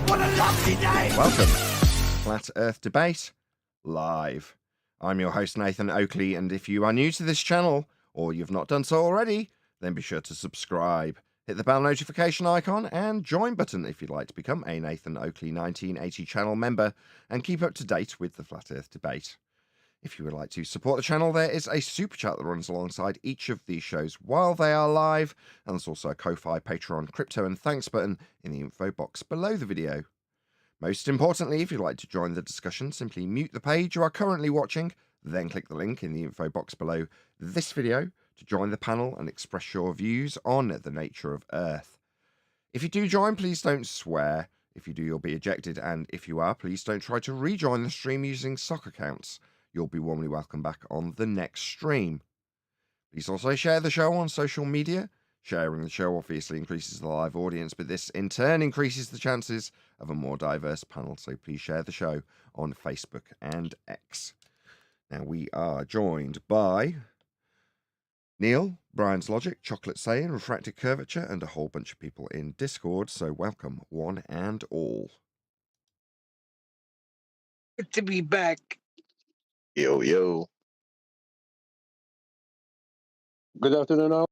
What a lovely day! Welcome to Flat Earth Debate Live. I'm your host, Nathan Oakley, and if you are new to this channel, or you've not done so already, then be sure to subscribe. Hit the bell notification icon and join button if you'd like to become a Nathan Oakley 1980 channel member and keep up to date with the Flat Earth Debate. If you would like to support the channel, there is a super chat that runs alongside each of these shows while they are live, and there's also a Ko-Fi, Patreon, crypto and thanks button in the info box below the video. Most importantly, if you'd like to join the discussion, simply mute the page you are currently watching, then click the link in the info box below this video to join the panel and express your views on the nature of Earth. If you do join, please don't swear. If you do, you'll be ejected, and if you are, please don't try to rejoin the stream using sock accounts. You'll be warmly welcome back on the next stream. Please also share the show on social media. Sharing the show obviously increases the live audience, but this in turn increases the chances of a more diverse panel. So please share the show on Facebook and X. Now we are joined by Neil, Brian's Logic, Chocolate Saiyan, Refracted Curvature, and a whole bunch of people in Discord. So welcome one and all. Good to be back. Yo, yo. Good afternoon, all.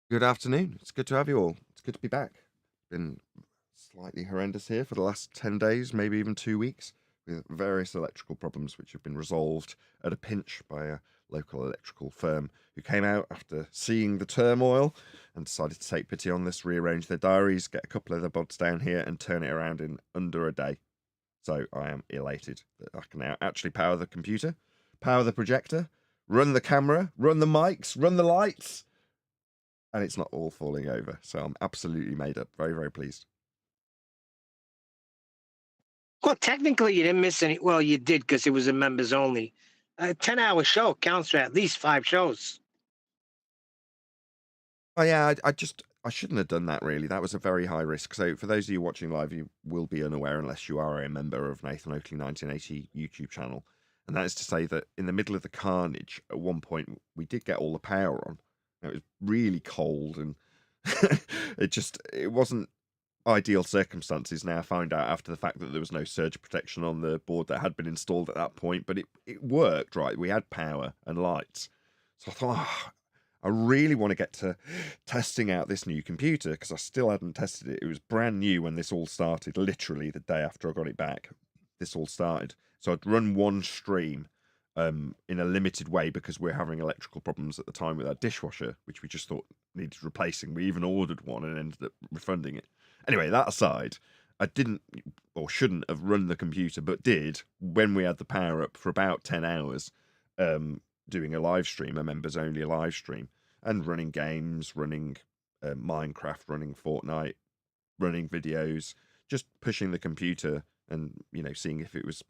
Good afternoon. It's good to have you all. It's good to be back. Been slightly horrendous here for the last 10 days, maybe even 2 weeks, with various electrical problems which have been resolved at a pinch by a local electrical firm who came out after seeing the turmoil and decided to take pity on this, rearrange their diaries, get a couple of the bods down here and turn it around in under a day. So I am elated that I can now actually power the computer, power the projector, run the camera, run the mics, run the lights, and it's not all falling over. So I'm absolutely made up. Very, very pleased. Well, technically, you didn't miss any. Well, you did because it was a members only. A 10-hour show counts for at least 5 shows. Oh yeah, I shouldn't have done that really. That was a very high risk. So for those of you watching live, you will be unaware unless you are a member of Nathan Oakley 1980 YouTube channel. And that is to say that in the middle of the carnage, at one point, we did get all the power on. It was really cold and it wasn't ideal circumstances. Now I found out after the fact that there was no surge protection on the board that had been installed at that point, but it worked, right? We had power and lights. So I thought, I really want to get to testing out this new computer because I still hadn't tested it. It was brand new when this all started, literally the day after I got it back. This all started. So I'd run one stream in a limited way because we're having electrical problems at the time with our dishwasher, which we just thought needed replacing. We even ordered one and ended up refunding it. Anyway, that aside, I didn't or shouldn't have run the computer, but did when we had the power up for about 10 hours. Doing a live stream, a members only live stream, and running games, running Minecraft, running Fortnite, running videos, just pushing the computer and, you know, seeing if it was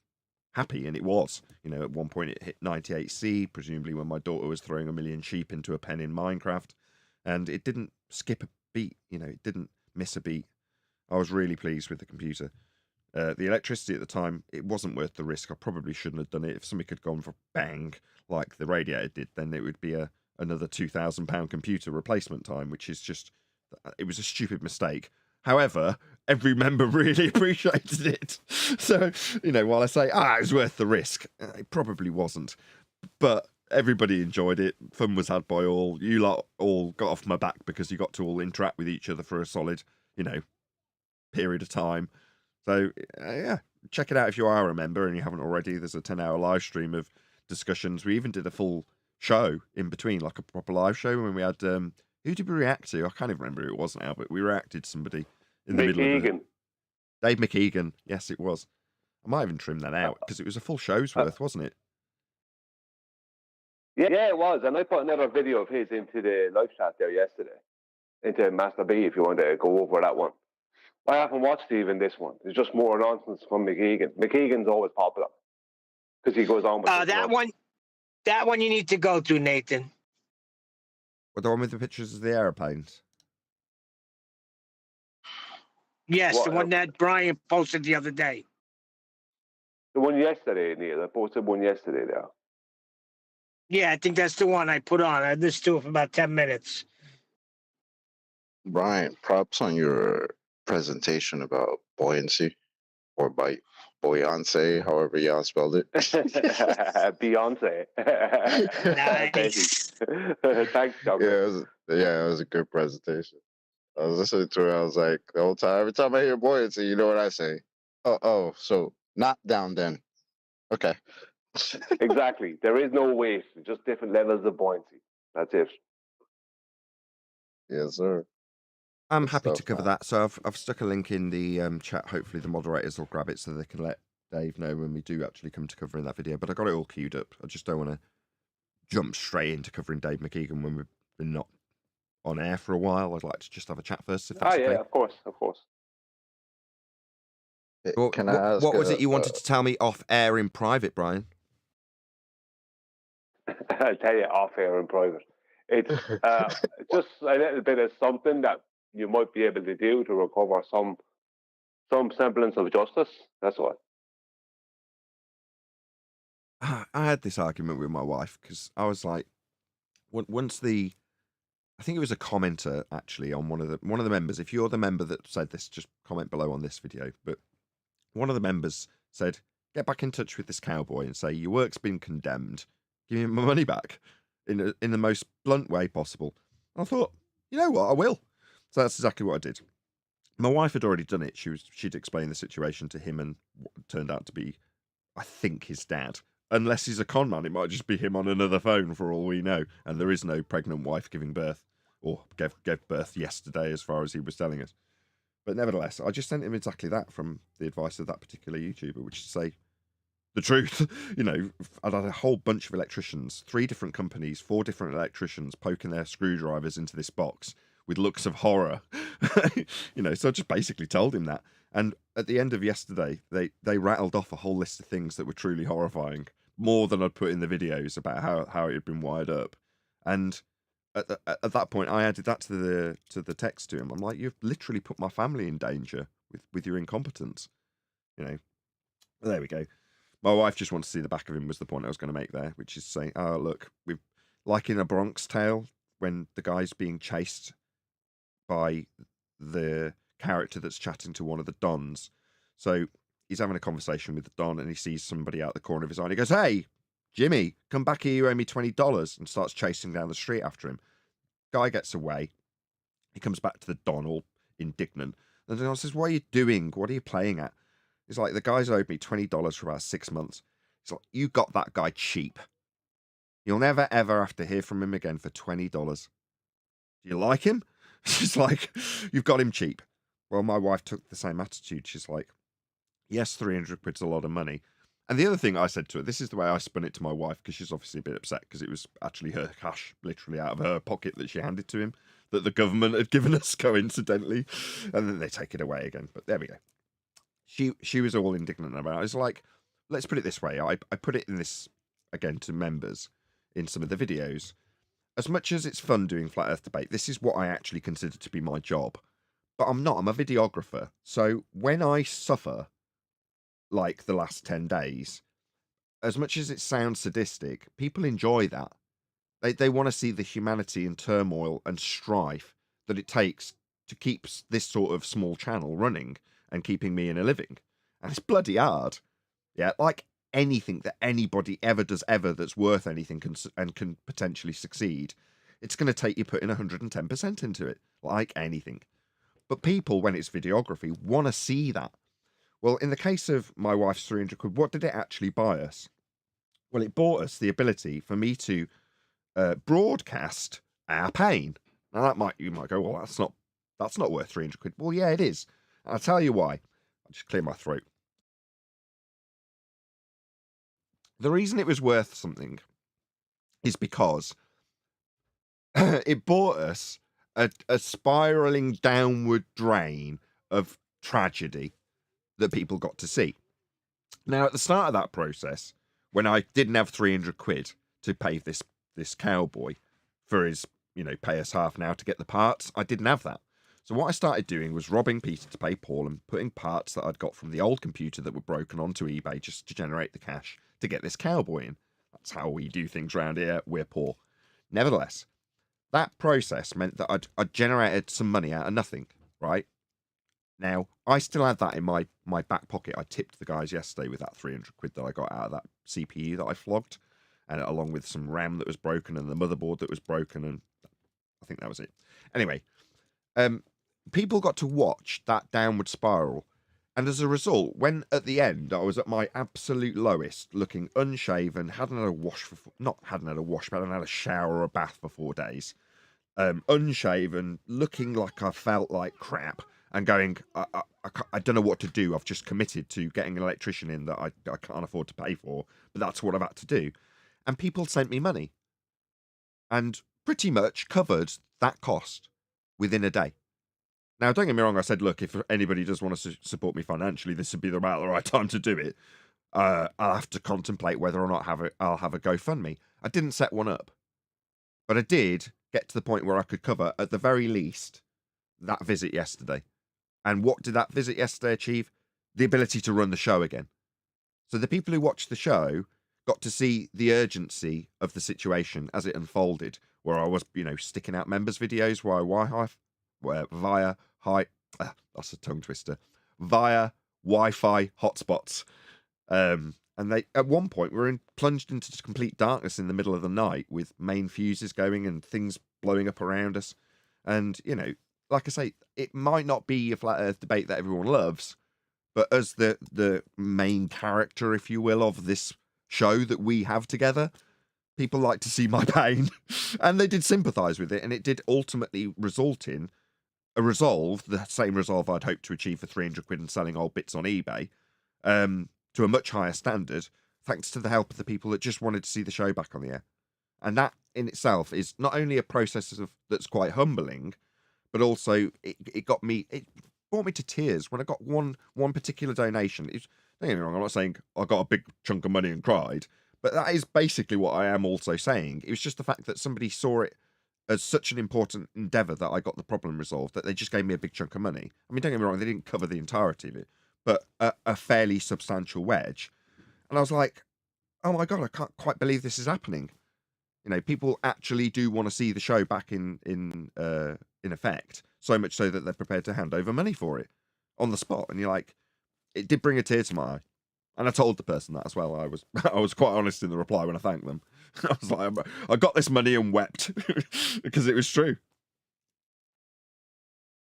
happy. And it was, you know, at one point it hit 98C, presumably when my daughter was throwing a million sheep into a pen in Minecraft, and it didn't skip a beat, you know, it didn't miss a beat. I was really pleased with the computer. The electricity at the time, it wasn't worth the risk. I probably shouldn't have done it. If somebody had gone for bang like the radiator did, then it would be another £2,000 computer replacement time, which is just, it was a stupid mistake. However, every member really appreciated it. So, you know, while I say, it was worth the risk, it probably wasn't. But everybody enjoyed it. Fun was had by all. You lot all got off my back because you got to all interact with each other for a solid, you know, period of time. So, yeah, check it out if you are a member and you haven't already. There's a 10-hour live stream of discussions. We even did a full show in between, like a proper live show, when we had, who did we react to? I can't even remember who it was now, but we reacted to somebody in the middle of it. Dave McKeegan. Yes, it was. I might even trim that out because it was a full show's worth, wasn't it? Yeah, it was. And I put another video of his into the live chat there yesterday, into Master B, if you want to go over that one. I haven't watched even this one. It's just more nonsense from McKeegan. McKeegan's always popular because he goes on with that one you need to go through, Nathan. What, the one with the pictures of the airplanes? Yes, the one that Brian posted the other day. The one yesterday, Neil. I posted one yesterday there. Yeah, I think that's the one I put on. I listened to it for about 10 minutes. Brian, props on your presentation about buoyancy or buoyancy, however y'all spelled it. Beyonce. Nice. Thanks, Douglas. It was a good presentation. I was listening to it. I was like, the whole time, every time I hear buoyancy, you know what I say? So not down then. Okay. Exactly. There is no weight, just different levels of buoyancy. That's it. Yes, sir. I'm Good happy to stuff, cover man. that. So I've stuck a link in the chat. Hopefully the moderators will grab it so they can let Dave know when we do actually come to covering that video. But I got it all queued up. I just don't want to jump straight into covering Dave McKeegan when we've been not on air for a while. I'd like to just have a chat first, if that's okay. Yeah, of course. Can I ask what was it you wanted to tell me off air in private, Brian? I'll tell you off air in private. It's just a little bit of something that you might be able to do to recover some semblance of justice. That's all. I had this argument with my wife because I was like, once I think it was a commenter actually on one of the members. If you're the member that said this, just comment below on this video. But one of the members said, "Get back in touch with this cowboy and say your work's been condemned. Give me my money back in the most blunt way possible." I thought, you know what, I will. So that's exactly what I did. My wife had already done it. She'd explained the situation to him, and what turned out to be, I think, his dad. Unless he's a con man, it might just be him on another phone for all we know. And there is no pregnant wife giving birth, or gave birth yesterday, as far as he was telling us. But nevertheless, I just sent him exactly that from the advice of that particular YouTuber, which is to say the truth. You know, I'd had a whole bunch of electricians, 3 different companies, 4 different electricians poking their screwdrivers into this box with looks of horror. You know, so I just basically told him that. And at the end of yesterday, they rattled off a whole list of things that were truly horrifying, more than I'd put in the videos about how it had been wired up. And at that point, I added that to the text to him. I'm like, you've literally put my family in danger with your incompetence. You know, well, there we go. My wife just wanted to see the back of him was the point I was going to make there, which is saying, oh, look, we've, like in A Bronx Tale, when the guy's being chased by the character that's chatting to one of the Dons. So he's having a conversation with the Don and he sees somebody out the corner of his eye and he goes, "Hey, Jimmy, come back here, you owe me $20, and starts chasing down the street after him. Guy gets away. He comes back to the Don all indignant. And the Don says, "What are you doing? What are you playing at?" He's like, "The guy's owed me $20 for about 6 months." He's like, "You got that guy cheap. You'll never, ever have to hear from him again for $20. Do you like him?" She's like, "You've got him cheap." Well, my wife took the same attitude. She's like, "Yes, 300 quid's a lot of money." And the other thing I said to her, this is the way I spun it to my wife, because she's obviously a bit upset because it was actually her cash, literally out of her pocket, that she handed to him, that the government had given us coincidentally, and then they take it away again. But there we go. She was all indignant about it. I was like, let's put it this way. I put it in this, again, to members in some of the videos. As much as it's fun doing Flat Earth debate, this is what I actually consider to be my job. But I'm not. I'm a videographer. So when I suffer, like the last 10 days, as much as it sounds sadistic, people enjoy that. They want to see the humanity and turmoil and strife that it takes to keep this sort of small channel running and keeping me in a living. And it's bloody hard. Yeah, like anything that anybody ever does ever that's worth anything and can potentially succeed, it's going to take you putting 110% into it, like anything. But people, when it's videography, want to see that. Well, in the case of my wife's 300 quid, what did it actually buy us? Well, it bought us the ability for me to broadcast our pain. Now, you might go, well, that's not worth 300 quid. Well, yeah, it is. And I'll tell you why. I'll just clear my throat. The reason it was worth something is because it bought us a spiraling downward drain of tragedy that people got to see. Now, at the start of that process, when I didn't have 300 quid to pay this cowboy for his, pay us half an hour to get the parts, I didn't have that. So what I started doing was robbing Peter to pay Paul and putting parts that I'd got from the old computer that were broken onto eBay just to generate the cash to get this cowboy in. That's how we do things around here. We're poor. Nevertheless, that process meant that I'd generated some money out of nothing, right? Now, I still had that in my back pocket. I tipped the guys yesterday with that 300 quid that I got out of that CPU that I flogged, and along with some RAM that was broken and the motherboard that was broken, and I think that was it. Anyway, people got to watch that downward spiral, and as a result, when at the end I was at my absolute lowest, looking unshaven, hadn't had a wash for not hadn't had a wash, but hadn't had a shower or a bath for 4 days, unshaven, looking like I felt like crap, and going, I don't know what to do. I've just committed to getting an electrician in that I can't afford to pay for, but that's what I've had to do. And people sent me money and pretty much covered that cost within a day. Now, don't get me wrong, I said, look, if anybody does want to support me financially, this would be about the right time to do it. I'll have to contemplate whether or not I'll have a GoFundMe. I didn't set one up, but I did get to the point where I could cover, at the very least, that visit yesterday. And what did that visit yesterday achieve? The ability to run the show again. So the people who watched the show got to see the urgency of the situation as it unfolded, where I was, sticking out members' videos that's a tongue twister, via Wi-Fi hotspots. And they, at one point, were plunged into complete darkness in the middle of the night with main fuses going and things blowing up around us. And, like I say, it might not be a flat earth debate that everyone loves, but as the main character, if you will, of this show that we have together, people like to see my pain, and they did sympathise with it, and it did ultimately result in a resolve, the same resolve I'd hoped to achieve for 300 quid and selling old bits on eBay, to a much higher standard, thanks to the help of the people that just wanted to see the show back on the air. And that in itself is not only a process that's quite humbling, but also it brought me to tears when I got one particular donation. Don't get me wrong, I'm not saying I got a big chunk of money and cried, but that is basically what I am also saying. It was just the fact that somebody saw it as such an important endeavour that I got the problem resolved, that they just gave me a big chunk of money. I mean, don't get me wrong, they didn't cover the entirety of it, but a fairly substantial wedge. And I was like, oh my God, I can't quite believe this is happening. People actually do want to see the show back in effect, so much so that they're prepared to hand over money for it on the spot. And you're like, it did bring a tear to my eye. And I told the person that as well. I was quite honest in the reply when I thanked them. I was like, I got this money and wept because it was true.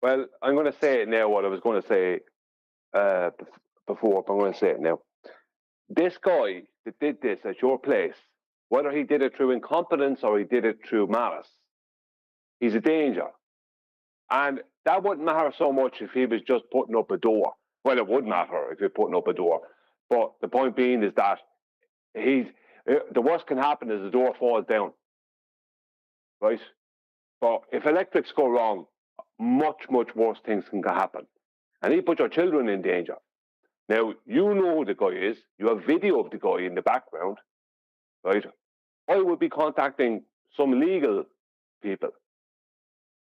Well, I'm going to say it now, what I was going to say before, but I'm going to say it now. This guy that did this at your place, whether he did it through incompetence or he did it through malice, he's a danger. And that wouldn't matter so much if he was just putting up a door. Well, it would matter if you're putting up a door. But the point being is that the worst can happen is the door falls down. Right? But if electrics go wrong, much, much worse things can happen. And he put your children in danger. Now, you know who the guy is. You have video of the guy in the background. Right? I would be contacting some legal people.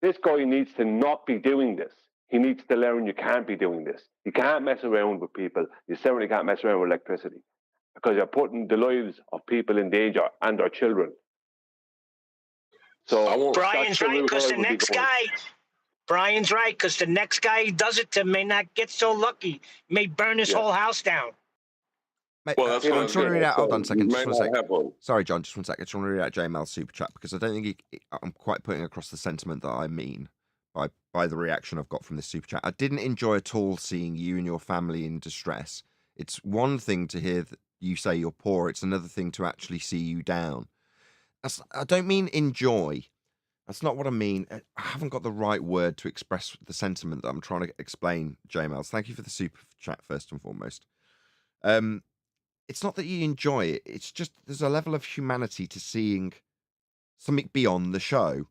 This guy needs to not be doing this. He needs to learn you can't be doing this. You can't mess around with people. You certainly can't mess around with electricity because you're putting the lives of people in danger and their children. So Brian's right, because the next guy, Brian's right, because the next guy who does it to may not get so lucky. He may burn his whole house down. Mate, Well, that's I what just want to read out. Hold on a second. Just one second. one. Sorry, John. Just one second. I just want to read out JML's super chat because I don't think I'm quite putting across the sentiment that I mean by the reaction I've got from this super chat. I didn't enjoy at all seeing you and your family in distress. It's one thing to hear that you say you're poor. It's another thing to actually see you down. I don't mean enjoy. That's not what I mean. I haven't got the right word to express the sentiment that I'm trying to explain, JMLs. Thank you for the super chat first and foremost. It's not that you enjoy it. It's just there's a level of humanity to seeing something beyond the show.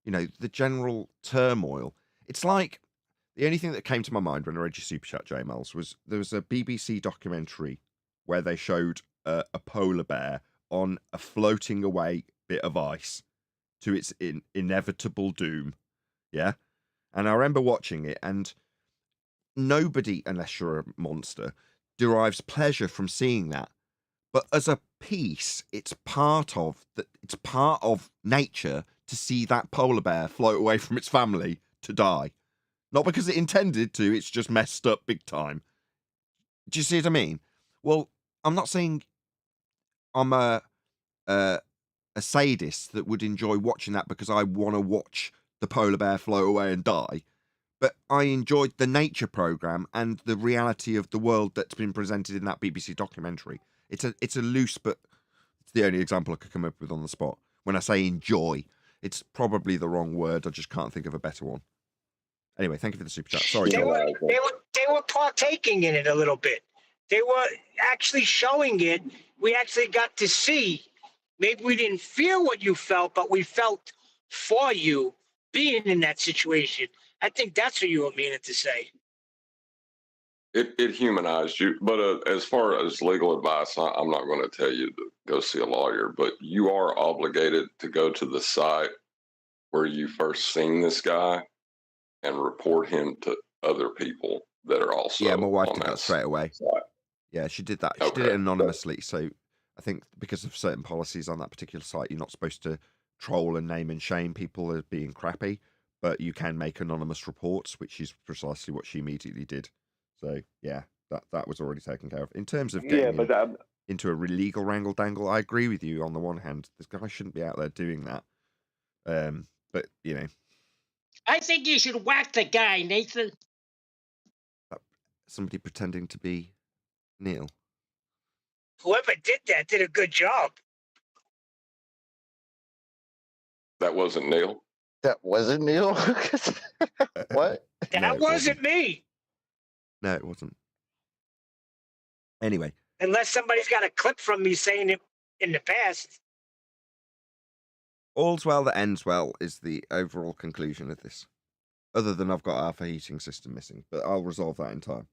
The general turmoil. It's like the only thing that came to my mind when I read your super chat, JMLs, was there was a BBC documentary where they showed a polar bear on a floating away bit of ice to its inevitable doom. Yeah. And I remember watching it, and nobody, unless you're a monster, derives pleasure from seeing that. But as a piece, it's part of nature to see that polar bear float away from its family to die. Not because it intended to, it's just messed up big time. Do you see what I mean? Well, I'm not saying I'm a sadist that would enjoy watching that because I want to watch the polar bear float away and die. But I enjoyed the nature program and the reality of the world that's been presented in that BBC documentary. It's a loose, but it's the only example I could come up with on the spot. When I say enjoy, it's probably the wrong word. I just can't think of a better one. Anyway, thank you for the super chat. Sorry, They John. were partaking in it a little bit. They were actually showing it. We actually got to see. Maybe we didn't feel what you felt, but we felt for you being in that situation. I think that's what you were meaning to say. It humanized you. But as far as legal advice, I'm not going to tell you to go see a lawyer, but you are obligated to go to the site where you first seen this guy and report him to other people that are also. Yeah, my wife did that straight away. Site. Yeah, she did that. She did it anonymously. So I think because of certain policies on that particular site, you're not supposed to troll and name and shame people as being crappy, but you can make anonymous reports, which is precisely what she immediately did. So yeah, that was already taken care of. In terms of getting into a legal wrangle dangle, I agree with you on the one hand. This guy shouldn't be out there doing that. But you know, I think you should whack the guy, Nathan. Somebody pretending to be Neil. Whoever did that did a good job. That wasn't Neil. That wasn't Neil? What? That wasn't me. No, it wasn't. Anyway. Unless somebody's got a clip from me saying it in the past. All's well that ends well is the overall conclusion of this. Other than I've got half a heating system missing, but I'll resolve that in time.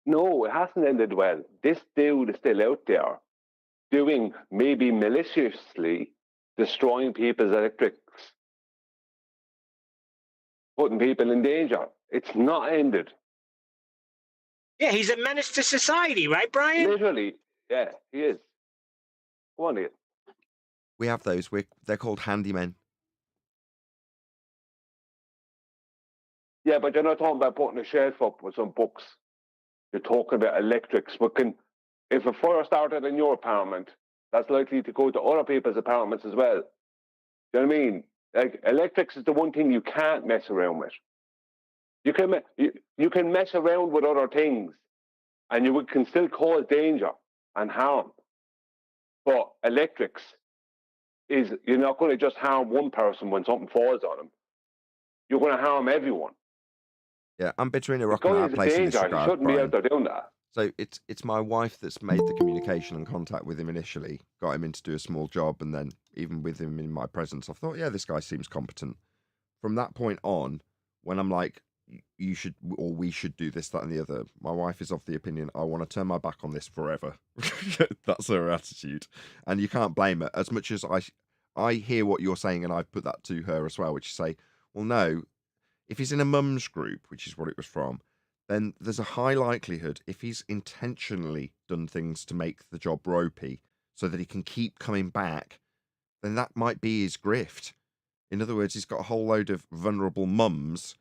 No, it hasn't ended well. This dude is still out there doing, maybe maliciously, destroying people's electrics, putting people in danger. It's not ended. Yeah, he's a menace to society, right, Brian? Literally, yeah, he is. Go on, Ian. We have those. They're called handymen. Yeah, but you're not talking about putting a shelf up with some books. You're talking about electrics. But if a fire started in your apartment, that's likely to go to other people's apartments as well. Do you know what I mean? Like, electrics is the one thing you can't mess around with. You can mess around with other things, and you can still cause danger and harm. But electrics is, you're not going to just harm one person when something falls on them. You're going to harm everyone. Yeah, I'm between a rock and a hard place in this regard, you shouldn't be out there doing that. So it's my wife that's made the communication and contact with him initially, got him in to do a small job, and then even with him in my presence, I thought, yeah, this guy seems competent. From that point on, when I'm like, you should, or we should do this, that, and the other, my wife is of the opinion, I want to turn my back on this forever. That's her attitude. And you can't blame her. As much as I hear what you're saying, and I've put that to her as well, which is say, well, no, if he's in a mum's group, which is what it was from, then there's a high likelihood, if he's intentionally done things to make the job ropey so that he can keep coming back, then that might be his grift. In other words, he's got a whole load of vulnerable mums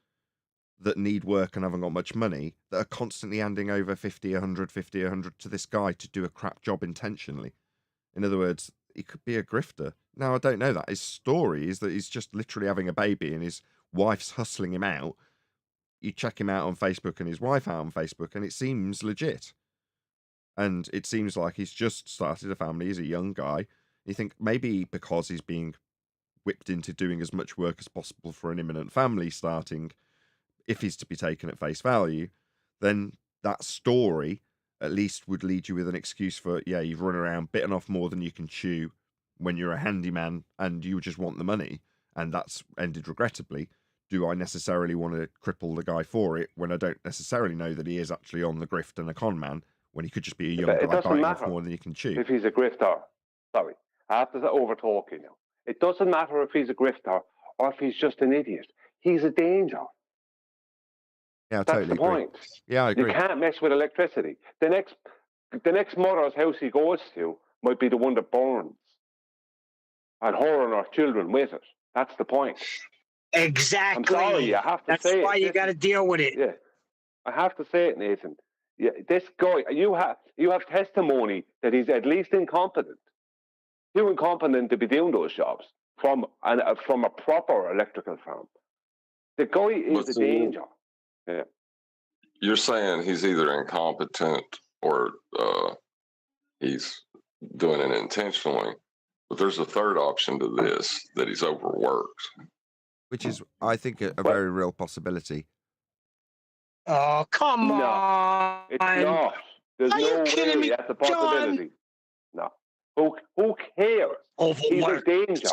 that need work and haven't got much money that are constantly handing over 50, 100, 50, 100 to this guy to do a crap job intentionally. In other words, he could be a grifter. Now, I don't know that. His story is that he's just literally having a baby and his wife's hustling him out. You check him out on Facebook and his wife out on Facebook, and it seems legit. And it seems like he's just started a family. He's a young guy. You think maybe because he's being whipped into doing as much work as possible for an imminent family starting, if he's to be taken at face value, then that story at least would lead you with an excuse for, yeah, you've run around bitten off more than you can chew when you're a handyman and you just want the money. And that's ended regrettably. Do I necessarily want to cripple the guy for it when I don't necessarily know that he is actually on the grift and a con man, when he could just be a young guy biting off more than he can chew? If he's a grifter, sorry, I have to over-talk you now. It doesn't matter if he's a grifter or if he's just an idiot. He's a danger. Yeah, I That's totally the point. agree. Yeah, I agree. You can't mess with electricity. The next mother's house he goes to might be the one that burns, and her and her children with it. That's the point. Exactly. I'm sorry, I have to That's say why it. you got to deal with it. Yeah, I have to say it, Nathan. Yeah, this guy, you have testimony that he's at least incompetent. Too incompetent to be doing those jobs from a proper electrical firm. The guy is But a see, danger. Yeah. you're saying he's either incompetent or he's doing it intentionally. But there's a third option to this, that he's overworked. which is, I think, a Well- very real possibility. Oh, come No, on. It's not. There's Are you no kidding way me, that's a possibility. No. Who cares? He's a Overworked. danger.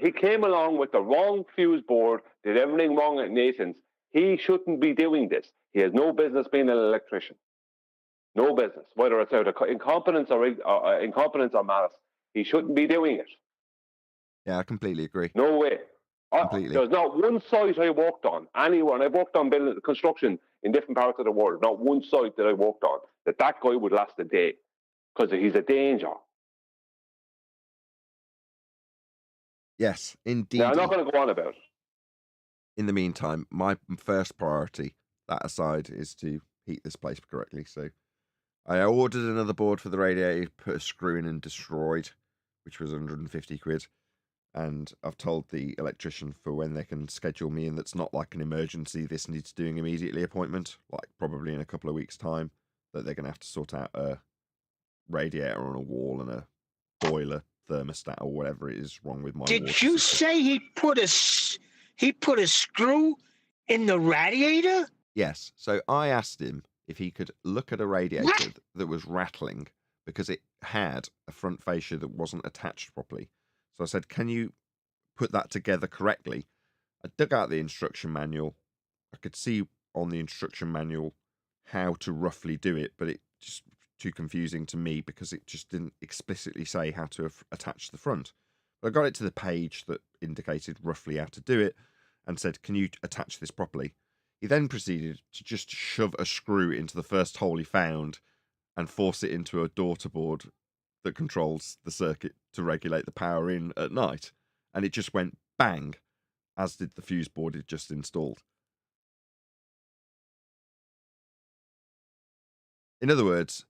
He came along with the wrong fuse board, did everything wrong at Nathan's. He shouldn't be doing this. He has no business being an electrician. No business, whether it's out of incompetence or malice. He shouldn't be doing it. Yeah, I completely agree. No way. Completely. There's not one site I worked on anywhere, and I've worked on building construction in different parts of the world. Not one site that I worked on that guy would last a day, because he's a danger. Yes, indeed. Now, I'm not going to go on about it. In the meantime, my first priority, that aside, is to heat this place correctly. So I ordered another board for the radiator, put a screw in and destroyed, which was 150 quid. And I've told the electrician for when they can schedule me in, that's not like an emergency, this needs doing immediately appointment, like probably in a couple of weeks' time, that they're going to have to sort out a radiator on a wall and a boiler thermostat or whatever it is wrong with my water Did you system. say he put a screw in the radiator? Yes. So I asked him if he could look at a radiator that was rattling because it had a front fascia that wasn't attached properly. So I said, can you put that together correctly? I dug out the instruction manual. I could see on the instruction manual how to roughly do it, but it just too confusing to me because it just didn't explicitly say how to attach the front. But I got it to the page that indicated roughly how to do it and said, can you attach this properly? He then proceeded to just shove a screw into the first hole he found and force it into a daughter board that controls the circuit to regulate the power in at night. And it just went bang, as did the fuse board it just installed. In other words,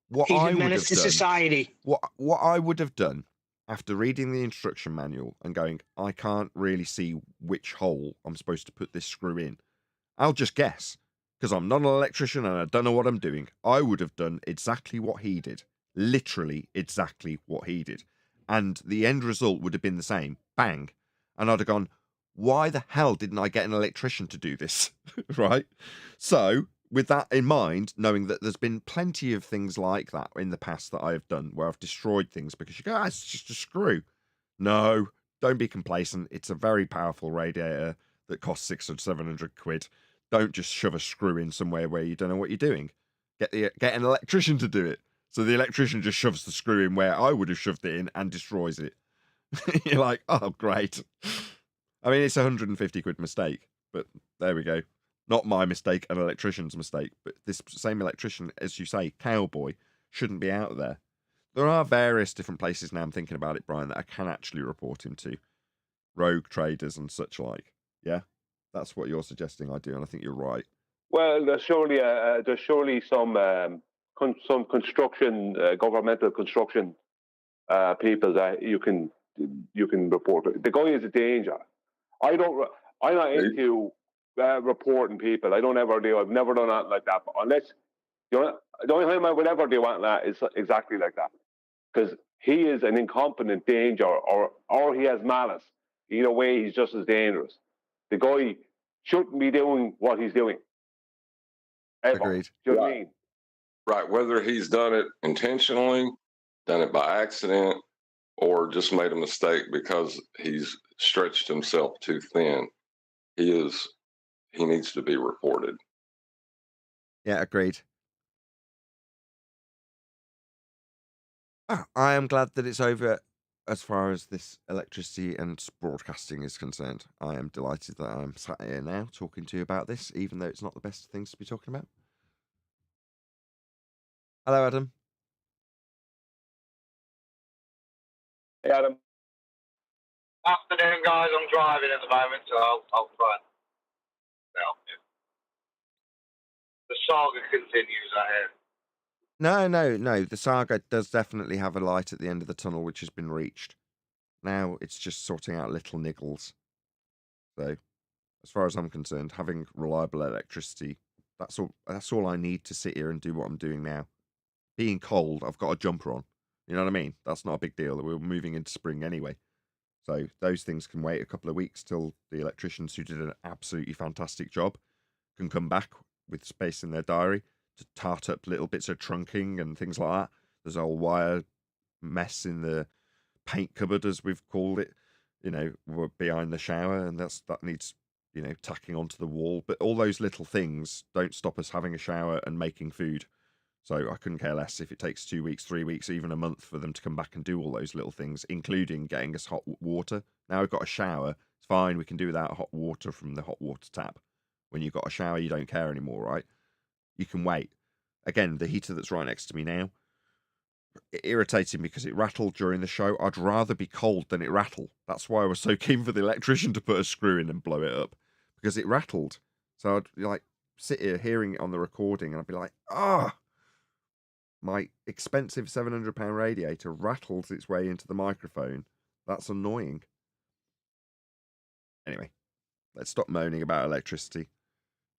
what He's I a would menace have to done, society. what I would have done after reading the instruction manual and going, I can't really see which hole I'm supposed to put this screw in. I'll just guess, because I'm not an electrician and I don't know what I'm doing. I would have done exactly what he did. Literally exactly what he did. And the end result would have been the same. Bang. And I'd have gone, why the hell didn't I get an electrician to do this? Right? So, with that in mind, knowing that there's been plenty of things like that in the past that I have done where I've destroyed things because you go, it's just a screw. No, don't be complacent. It's a very powerful radiator that costs 600, 700 quid. Don't just shove a screw in somewhere where you don't know what you're doing. Get an electrician to do it. So the electrician just shoves the screw in where I would have shoved it in and destroys it. You're like, oh, great. I mean, it's a 150 quid mistake, but there we go. Not my mistake, an electrician's mistake. But this same electrician, as you say, cowboy, shouldn't be out there. There are various different places now I'm thinking about it, Brian, that I can actually report him to. Rogue traders and such like. Yeah? That's what you're suggesting I do, and I think you're right. Well, there's surely some construction, governmental construction people that you can report. The guy is a danger. I'm not into reporting people. I don't ever do. I've never done that like that. But unless the only time I would ever do that is exactly like that, because he is an incompetent danger, or he has malice. Either way, he's just as dangerous. The guy shouldn't be doing what he's doing. Ever. Agreed. Do you know what I mean? Right, whether he's done it intentionally, done it by accident, or just made a mistake because he's stretched himself too thin, he needs to be reported. Yeah, agreed. I am glad that it's over as far as this electricity and broadcasting is concerned. I am delighted that I'm sat here now talking to you about this, even though it's not the best things to be talking about. Hello, Adam. Hey, Adam. Afternoon, guys. I'm driving at the moment, so I'll try and help you. The saga continues, I hear. No. The saga does definitely have a light at the end of the tunnel, which has been reached. Now it's just sorting out little niggles. So, as far as I'm concerned, having reliable electricity, that's all I need to sit here and do what I'm doing now. Being cold, I've got a jumper on. You know what I mean? That's not a big deal. We're moving into spring anyway. So those things can wait a couple of weeks till the electricians who did an absolutely fantastic job can come back with space in their diary to tart up little bits of trunking and things like that. There's a whole wire mess in the paint cupboard, as we've called it, behind the shower, and that needs, tacking onto the wall. But all those little things don't stop us having a shower and making food. So I couldn't care less if it takes 2 weeks, 3 weeks, even a month for them to come back and do all those little things, including getting us hot water. Now we've got a shower. It's fine. We can do without hot water from the hot water tap. When you've got a shower, you don't care anymore, right? You can wait. Again, the heater that's right next to me now, it irritated me because it rattled during the show. I'd rather be cold than it rattle. That's why I was so keen for the electrician to put a screw in and blow it up, because it rattled. So I'd sit here hearing it on the recording and I'd be like, my expensive £700 radiator rattles its way into the microphone. That's annoying. Anyway, let's stop moaning about electricity.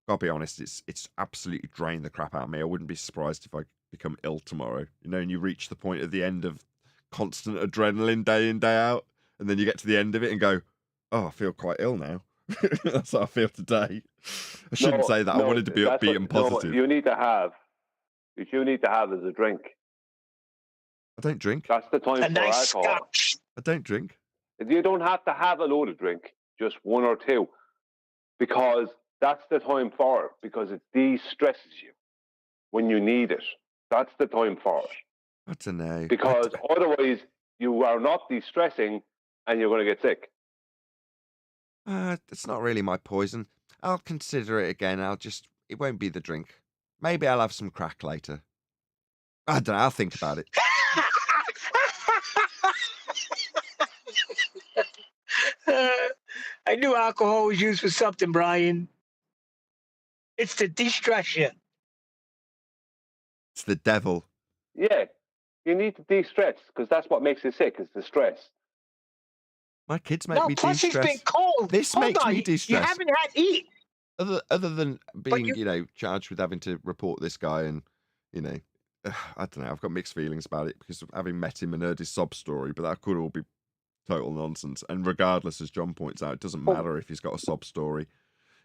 Gotta be honest, it's absolutely drained the crap out of me. I wouldn't be surprised if I become ill tomorrow. And you reach the point at the end of constant adrenaline day in, day out, and then you get to the end of it and go, I feel quite ill now. That's how I feel today. I shouldn't say that. I wanted to be upbeat and positive. What you need to have is a drink. I don't drink. That's the time A for nice alcohol. scotch. I don't drink. You don't have to have a load of drink, just one or two, because that's the time for it, because it de-stresses you when you need it. That's the time for it. I don't know. Because otherwise you are not de-stressing and you're going to get sick. It's not really my poison. I'll consider it again. It won't be the drink. Maybe I'll have some crack later. I don't know. I'll think about it. I knew alcohol was used for something, Brian. It's to de-stress you. It's the devil. Yeah, you need to de-stress because that's what makes you sick, is the stress. My kids make me plus de-stress. it's been cold. This makes me de-stress. You haven't had heat. Other than being, charged with having to report this guy and, I don't know. I've got mixed feelings about it because of having met him and heard his sob story, but that could all be total nonsense. And regardless, as John points out, it doesn't matter if he's got a sob story,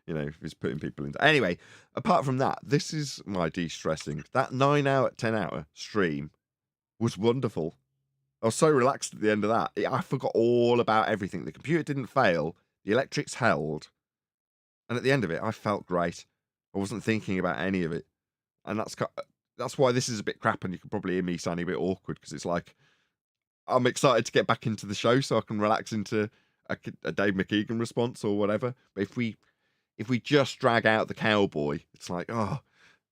if he's putting people into. Anyway, apart from that, this is my de-stressing. That 9-hour, 10-hour stream was wonderful. I was so relaxed at the end of that. I forgot all about everything. The computer didn't fail. The electrics held. And at the end of it, I felt great. I wasn't thinking about any of it. And that's why this is a bit crap, and you can probably hear me sounding a bit awkward, because it's like I'm excited to get back into the show so I can relax into a Dave McKeegan response or whatever. But if we just drag out the cowboy, it's like,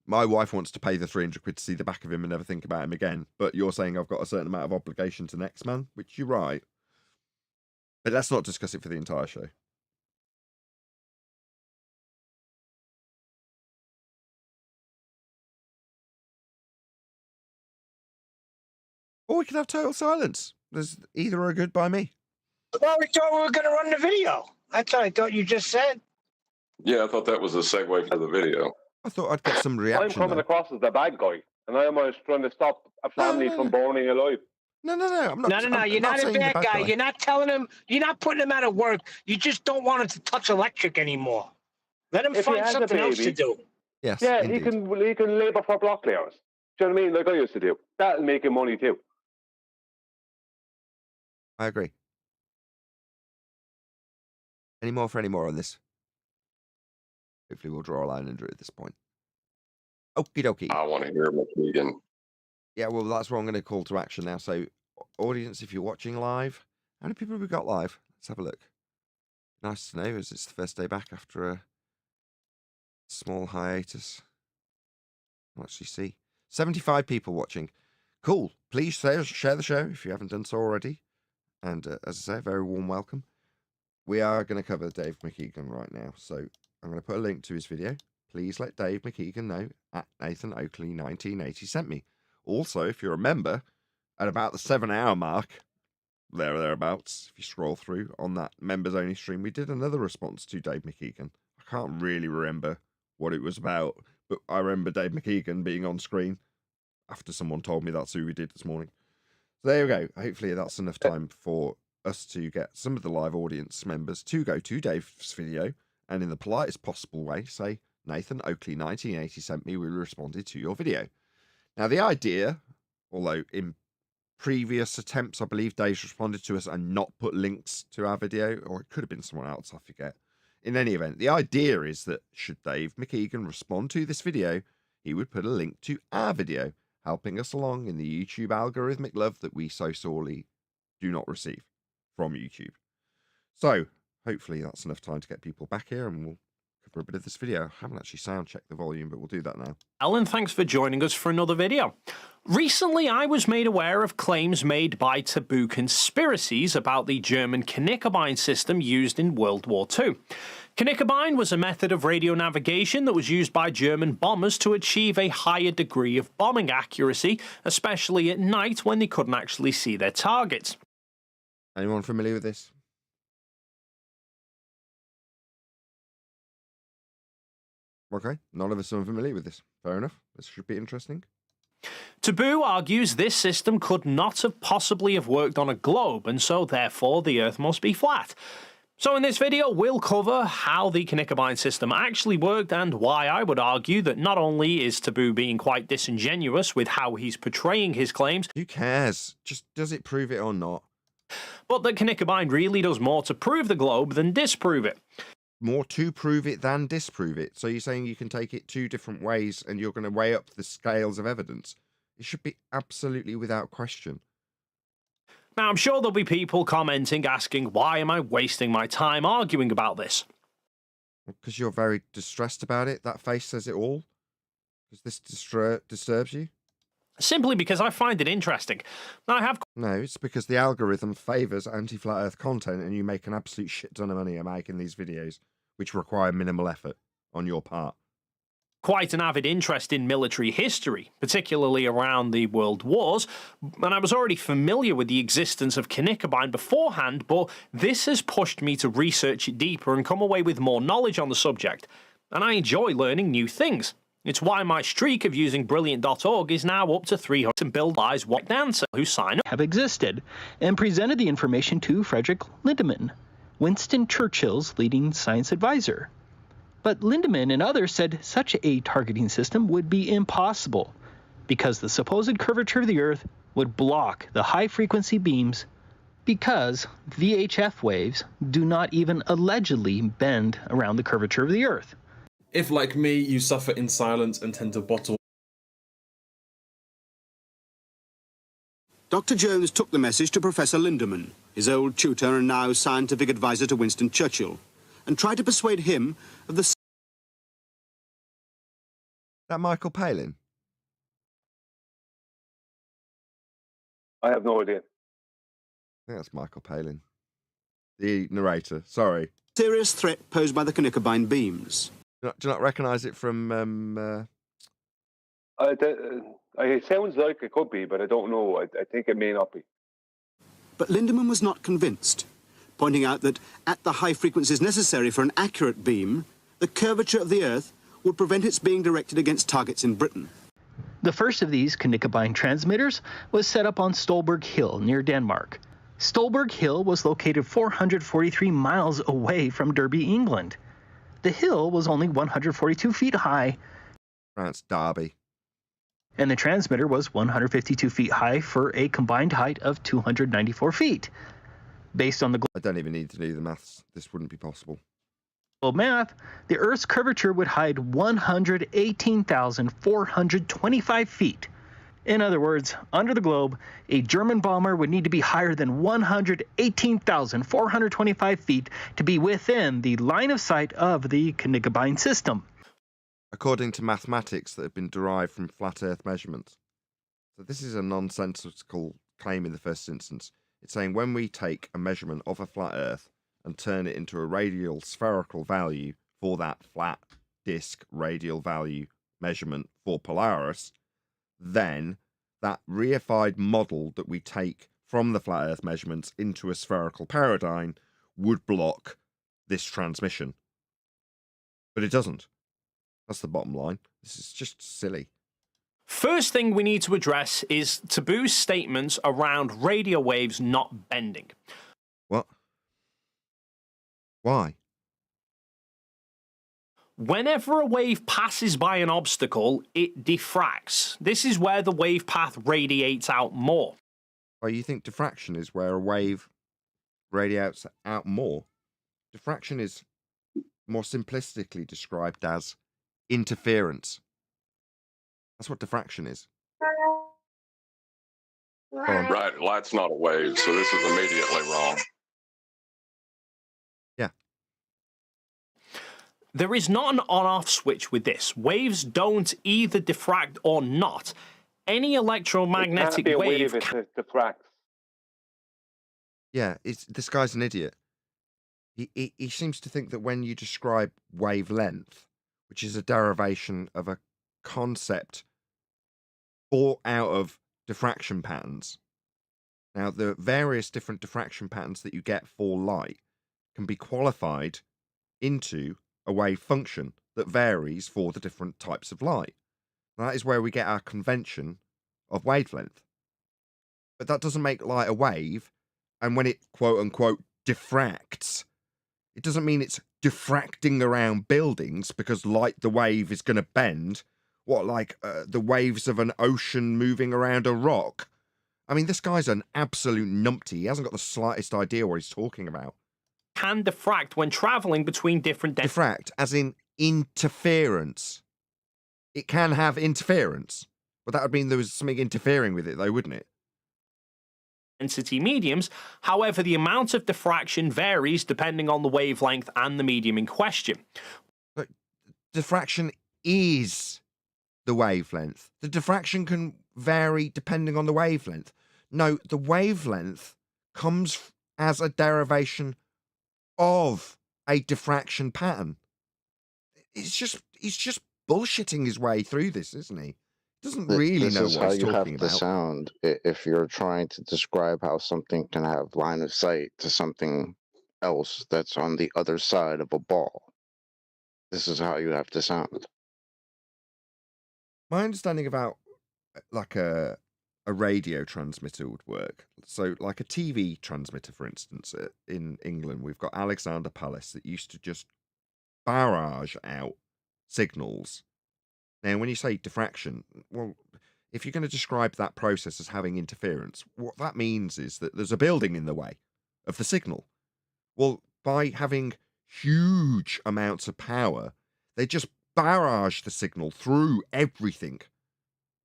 my wife wants to pay the 300 quid to see the back of him and never think about him again. But you're saying I've got a certain amount of obligation to next man, which you're right. But let's not discuss it for the entire show. Or we could have total silence. There's either or good by me. Well, we thought we were going to run the video. That's what I thought you just said. Yeah, I thought that was a segue for the video. I thought I'd get some reaction. I'm coming across as the bad guy, and I'm trying to stop a family from burning alive. No. I'm not. No. You're not a bad guy. You're not telling him. You're not putting him out of work. You just don't want him to touch electric anymore. Let him find something else to do. Yes. Yeah, indeed. he can labour for block layers. Do you know what I mean? Like I used to do. That'll make him money too. I agree. Any more on this? Hopefully we'll draw a line under it at this point. Okie dokie. I want to hear McKeegan. Yeah, well, that's what I'm going to call to action now. So, audience, if you're watching live, how many people have we got live? Let's have a look. Nice to know, as it's the first day back after a small hiatus. I'll actually see. 75 people watching. Cool. Please share the show if you haven't done so already. And as I say, a very warm welcome. we are going to cover Dave McKeegan right now. So I'm going to put a link to his video. Please let Dave McKeegan know at Nathan Oakley 1980 sent me. Also, if you remember, at about the 7-hour mark, there or thereabouts, if you scroll through on that members only stream, we did another response to Dave McKeegan. I can't really remember what it was about, but I remember Dave McKeegan being on screen after someone told me that's who we did this morning. So there we go. Hopefully that's enough time for us to get some of the live audience members to go to Dave's video and in the politest possible way say, Nathan Oakley 1980 sent me, we responded to your video. Now the idea, although in previous attempts I believe Dave's responded to us and not put links to our video, or it could have been someone else, I forget. In any event, the idea is that should Dave McKeegan respond to this video, he would put a link to our video, helping us along in the YouTube algorithmic love that we so sorely do not receive from YouTube. So hopefully that's enough time to get people back here and we'll cover a bit of this video. I haven't actually sound checked the volume, but we'll do that now. Alan, thanks for joining us for another video. Recently, I was made aware of claims made by taboo conspiracies about the German Knickerbine system used in World War II. Knickerbine was a method of radio navigation that was used by German bombers to achieve a higher degree of bombing accuracy, especially at night when they couldn't actually see their targets. Anyone familiar with this? Okay, none of us are familiar with this. Fair enough. This should be interesting. Taboo argues this system could not have possibly have worked on a globe, and so therefore the Earth must be flat. So in this video, we'll cover how the Knickerbine system actually worked and why I would argue that not only is Taboo being quite disingenuous with how he's portraying his claims, who cares? Just does it prove it or not? But that Knickerbine really does more to prove the globe than disprove it. More to prove it than disprove it. So you're saying you can take it two different ways and you're going to weigh up the scales of evidence. It should be absolutely without question. Now, I'm sure there'll be people commenting, asking, why am I wasting my time arguing about this? Because you're very distressed about it. That face says it all. Because this disturbs you. Simply because I find it interesting. I have... No, it's because the algorithm favours anti-flat earth content and you make an absolute shit ton of money making these videos, which require minimal effort on your part. Quite an avid interest in military history, particularly around the World Wars, and I was already familiar with the existence of Knickerbine beforehand, but this has pushed me to research it deeper and come away with more knowledge on the subject, and I enjoy learning new things. It's why my streak of using Brilliant.org is now up to 300 and Bill Lies What Dancer who sign up. Have existed and presented the information to Frederick Lindemann, Winston Churchill's leading science advisor. But Lindemann and others said such a targeting system would be impossible because the supposed curvature of the Earth would block the high-frequency beams because VHF waves do not even allegedly bend around the curvature of the Earth. If, like me, you suffer in silence and tend to bottle... Dr. Jones took the message to Professor Lindemann, his old tutor and now scientific advisor to Winston Churchill, and tried to persuade him of the... That Michael Palin? I have no idea. I think that's Michael Palin. The narrator, sorry. Serious threat posed by the Knickerbine beams. Do you not recognise it from... It sounds like it could be, but I don't know. I think it may not be. But Lindemann was not convinced, pointing out that at the high frequencies necessary for an accurate beam, the curvature of the Earth would prevent its being directed against targets in Britain. The first of these Knickerbine transmitters was set up on Stolberg Hill near Denmark. Stolberg Hill was located 443 miles away from Derby, England. The hill was only 142 feet high. That's Derby. And the transmitter was 152 feet high for a combined height of 294 feet. Based on the I don't even need to do the maths. This wouldn't be possible. globe math, the Earth's curvature would hide 118,425 feet. In other words, under the globe, a German bomber would need to be higher than 118,425 feet to be within the line of sight of the Knickerbine system. According to mathematics that have been derived from flat Earth measurements. So this is a nonsensical claim in the first instance. It's saying when we take a measurement of a flat Earth and turn it into a radial spherical value for that flat disk radial value measurement for Polaris, then that reified model that we take from the flat Earth measurements into a spherical paradigm would block this transmission. But it doesn't. That's the bottom line. This is just silly. First thing we need to address is Taboo's statements around radio waves not bending. What? Why? Whenever a wave passes by an obstacle, it diffracts. This is where the wave path radiates out more. Oh, you think diffraction is where a wave radiates out more? Diffraction is more simplistically described as interference. That's what diffraction is. Right, light's not a wave, so this is immediately wrong. Yeah. There is not an on-off switch with this. Waves don't either diffract or not. Any electromagnetic wave diffracts. Yeah, this guy's an idiot. He seems to think that when you describe wavelength, which is a derivation of a concept brought out of diffraction patterns. Now, the various different diffraction patterns that you get for light can be qualified into a wave function that varies for the different types of light. And that is where we get our convention of wavelength. But that doesn't make light a wave, and when it quote-unquote diffracts, it doesn't mean it's diffracting around buildings because light, the wave, is going to bend. What, like the waves of an ocean moving around a rock? I mean, this guy's an absolute numpty. He hasn't got the slightest idea what he's talking about. Can diffract when traveling between different diffract, as in interference. It can have interference, but that would mean there was something interfering with it, though, wouldn't it? Density mediums. However, the amount of diffraction varies depending on the wavelength and the medium in question. But diffraction is the wavelength. The diffraction can vary depending on the wavelength. No, the wavelength comes as a derivation of a diffraction pattern. He's just bullshitting his way through this, isn't he? Doesn't really know what he's talking about. This is how you have to sound if you're trying to describe how something can have line of sight to something else that's on the other side of a ball. This is how you have to sound. My understanding about like a radio transmitter would work. So like a TV transmitter, for instance, in England, we've got Alexander Palace that used to just barrage out signals. Now, when you say diffraction, well, if you're going to describe that process as having interference, what that means is that there's a building in the way of the signal. Well, by having huge amounts of power, they just barrage the signal through everything.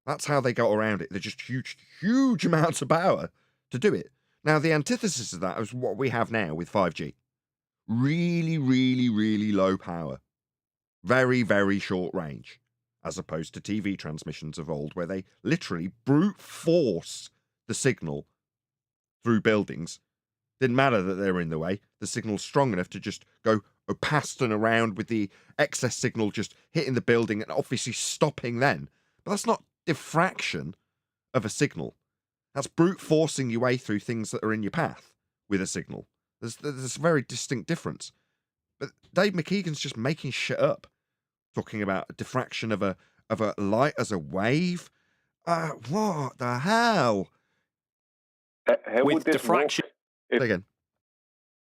That's how they got around it. They're just huge amounts of power to do it. Now, the antithesis of that is what we have now with 5G. Really, really, really low power. Very, very short range. As opposed to TV transmissions of old, where they literally brute force the signal through buildings. Didn't matter that they were in the way. The signal's strong enough to just go past and around with the excess signal just hitting the building and obviously stopping then. But that's not diffraction of a signal. That's brute forcing your way through things that are in your path with a signal. There's a very distinct difference. But Dave McKeegan's just making shit up. Talking about diffraction of a light as a wave. What the hell? How with would this diffraction? Work again.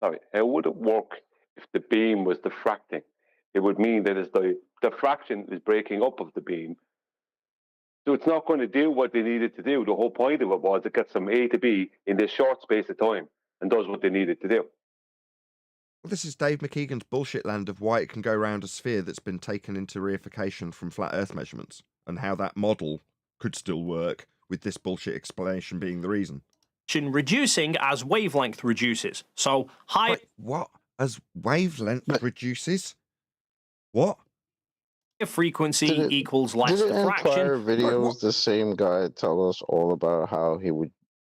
Sorry, how would it work if the beam was diffracting? It would mean that as the diffraction is breaking up of the beam, so it's not going to do what they needed to do. The whole point of it was it gets from A to B in this short space of time and does what they needed to do. Well, this is Dave McKeegan's bullshit land of why it can go around a sphere that's been taken into reification from flat Earth measurements, and how that model could still work with this bullshit explanation being the reason. Reducing as wavelength reduces. So high. Wait, what? As wavelength reduces? What? Frequency equals less did diffraction. In prior videos, the same guy tell us all about how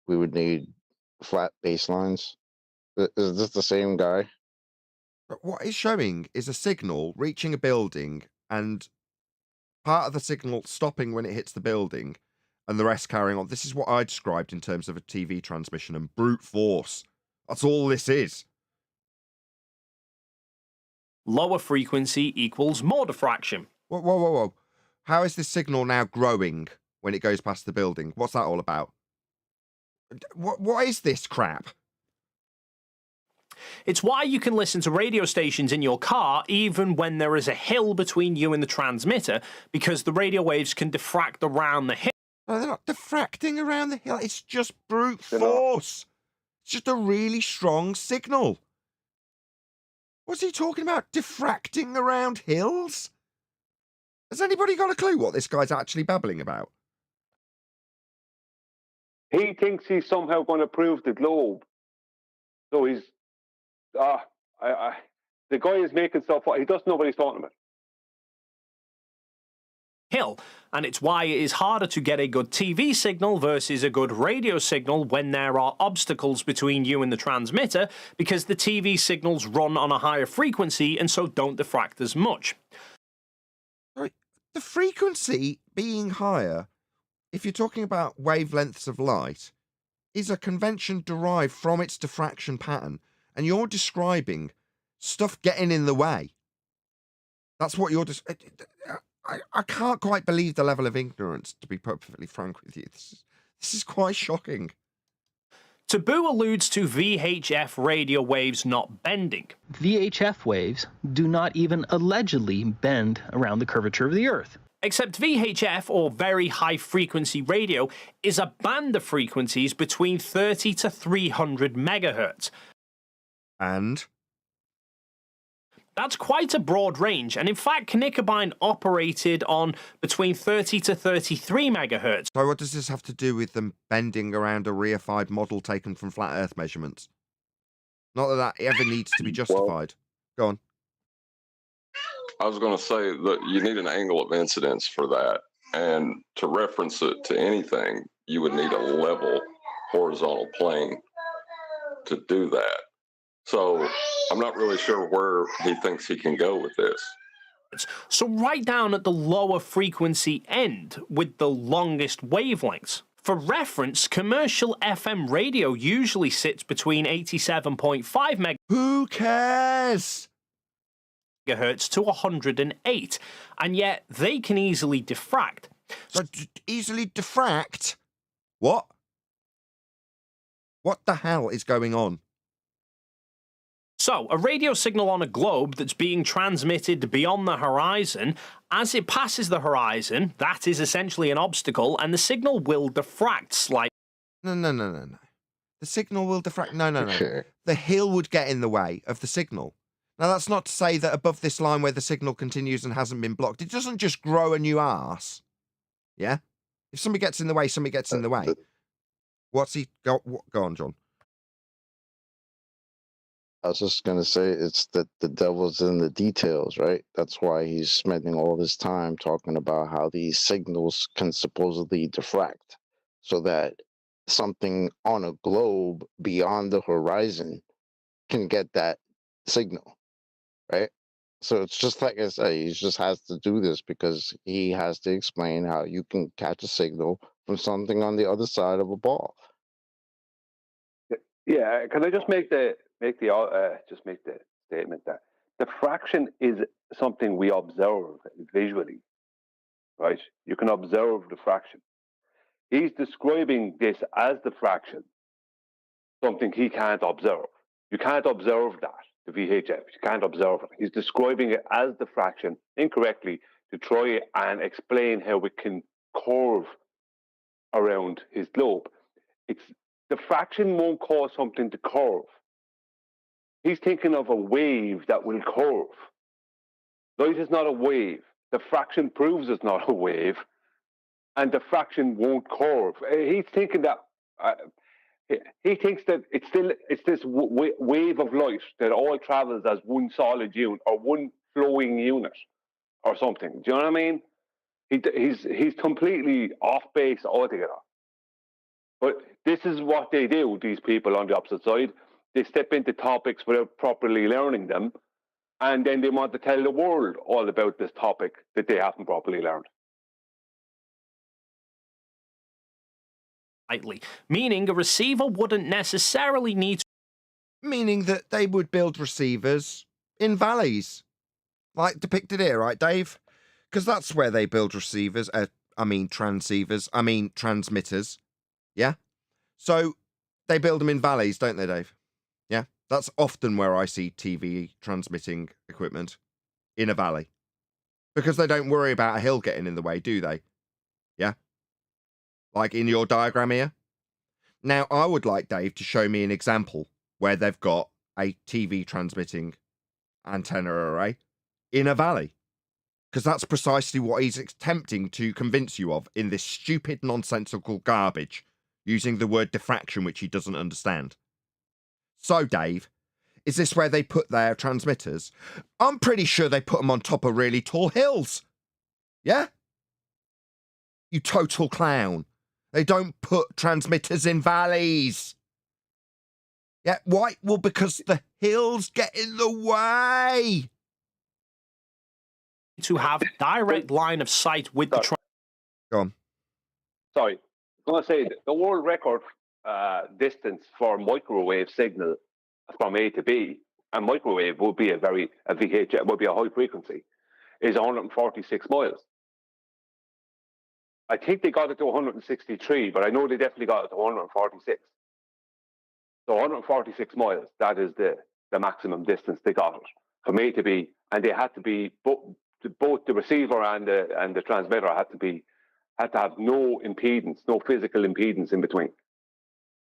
we would need flat baselines. Is this the same guy? But what it's showing is a signal reaching a building and part of the signal stopping when it hits the building and the rest carrying on. This is what I described in terms of a TV transmission and brute force. That's all this is. Lower frequency equals more diffraction. Whoa, whoa, whoa, whoa. How is this signal now growing when it goes past the building? What's that all about? What is this crap? It's why you can listen to radio stations in your car even when there is a hill between you and the transmitter, because the radio waves can diffract around the hill. No, they're not diffracting around the hill. It's just brute force. It's just a really strong signal. What's he talking about? Diffracting around hills? Has anybody got a clue what this guy's actually babbling about? He thinks he's somehow going to prove the globe. So he's... the guy is making stuff up. He doesn't know what he's talking about. Hill, and it's why it is harder to get a good TV signal versus a good radio signal when there are obstacles between you and the transmitter, because the TV signals run on a higher frequency and so don't diffract as much. Right. The frequency being higher, if you're talking about wavelengths of light, is a convention derived from its diffraction pattern, and you're describing stuff getting in the way. That's what you're just... I can't quite believe the level of ignorance, to be perfectly frank with you. This is quite shocking. Taboo alludes to VHF radio waves not bending. VHF waves do not even allegedly bend around the curvature of the Earth. Except VHF, or very high frequency radio, is a band of frequencies between 30 to 300 megahertz. And? That's quite a broad range, and in fact, Knickerbein operated on between 30 to 33 megahertz. So what does this have to do with them bending around a reified model taken from flat Earth measurements? Not that that ever needs to be justified. Go on. I was going to say that you need an angle of incidence for that, and to reference it to anything, you would need a level horizontal plane to do that. So I'm not really sure where he thinks he can go with this. So right down at the lower frequency end with the longest wavelengths. For reference, commercial FM radio usually sits between 87.5 Who cares? megahertz to 108, and yet they can easily diffract. So easily diffract? What? What the hell is going on? So, a radio signal on a globe that's being transmitted beyond the horizon, as it passes the horizon, that is essentially an obstacle, and the signal will diffract slightly. No. The signal will diffract. No. The hill would get in the way of the signal. Now, that's not to say that above this line where the signal continues and hasn't been blocked, it doesn't just grow a new arse. Yeah? If somebody gets in the way, somebody gets in the way. What's he... Go on, John. I was just going to say it's that the devil's in the details, right? That's why he's spending all this time talking about how these signals can supposedly diffract so that something on a globe beyond the horizon can get that signal, right? So it's just like I say, he just has to do this because he has to explain how you can catch a signal from something on the other side of a ball. Yeah, can I just make the statement that diffraction is something we observe visually, right? You can observe diffraction. He's describing this as diffraction, something he can't observe. You can't observe that, the VHF. You can't observe it. He's describing it as diffraction incorrectly to try and explain how it can curve around his globe. Diffraction won't cause something to curve. He's thinking of a wave that will curve. Light is not a wave. Diffraction proves it's not a wave, and diffraction won't curve. He's thinking that he thinks that it's this wave of light that all travels as one solid unit or one flowing unit or something. Do you know what I mean? He's completely off base altogether. But this is what they do, these people on the opposite side. They step into topics without properly learning them, And then they want to tell the world all about this topic that they haven't properly learned. Lightly, meaning a receiver wouldn't necessarily need to. Meaning that they would build receivers in valleys, like depicted here, right, Dave? Because that's where they build receivers. Transmitters. Yeah? So they build them in valleys, don't they, Dave? Yeah? That's often where I see TV transmitting equipment, in a valley. Because they don't worry about a hill getting in the way, do they? Yeah? Like in your diagram here? Now, I would like Dave to show me an example where they've got a TV transmitting antenna array in a valley. Because that's precisely what he's attempting to convince you of in this stupid, nonsensical garbage, using the word diffraction, which he doesn't understand. So, Dave, is this where they put their transmitters? I'm pretty sure they put them on top of really tall hills. Yeah? You total clown. They don't put transmitters in valleys. Yeah, why? Well, because the hills get in the way. To have direct line of sight with the. Go on. Sorry, I'm going to say the world record distance for microwave signal from A to B, and microwave would be a VHF would be a high frequency, is 146 miles. I think they got it to 163, but I know they definitely got it to 146. So 146 miles, that is the maximum distance they got it from A to B, and they had to be both the receiver and the transmitter had to have no impedance, no physical impedance in between.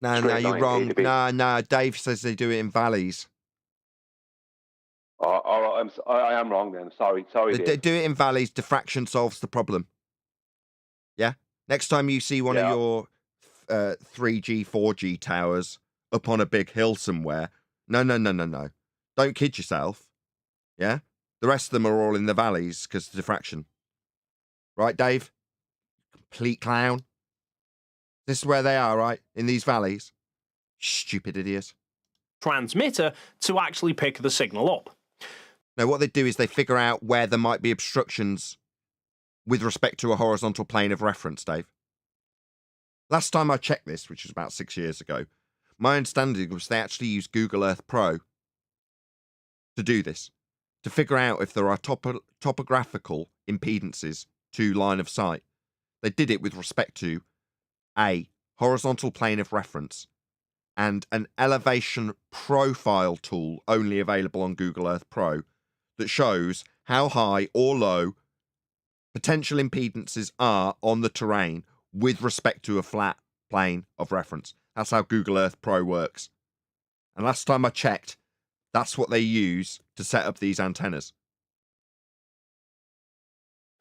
No, you're wrong. No, Dave says they do it in valleys. I am wrong then. Sorry. They do it in valleys. Diffraction solves the problem. Yeah? Next time you see one of your 3G, 4G towers up on a big hill somewhere, no. Don't kid yourself. Yeah? The rest of them are all in the valleys because of diffraction. Right, Dave? Complete clown. This is where they are, right? In these valleys. Stupid idiot. Transmitter to actually pick the signal up. No, what they do is they figure out where there might be obstructions with respect to a horizontal plane of reference, Dave. Last time I checked this, which was about 6 years ago, my understanding was they actually use Google Earth Pro to do this, to figure out if there are topographical impedances to line of sight. They did it with respect to a horizontal plane of reference and an elevation profile tool only available on Google Earth Pro that shows how high or low potential impedances are on the terrain with respect to a flat plane of reference. That's how Google Earth Pro works. And last time I checked, that's what they use to set up these antennas.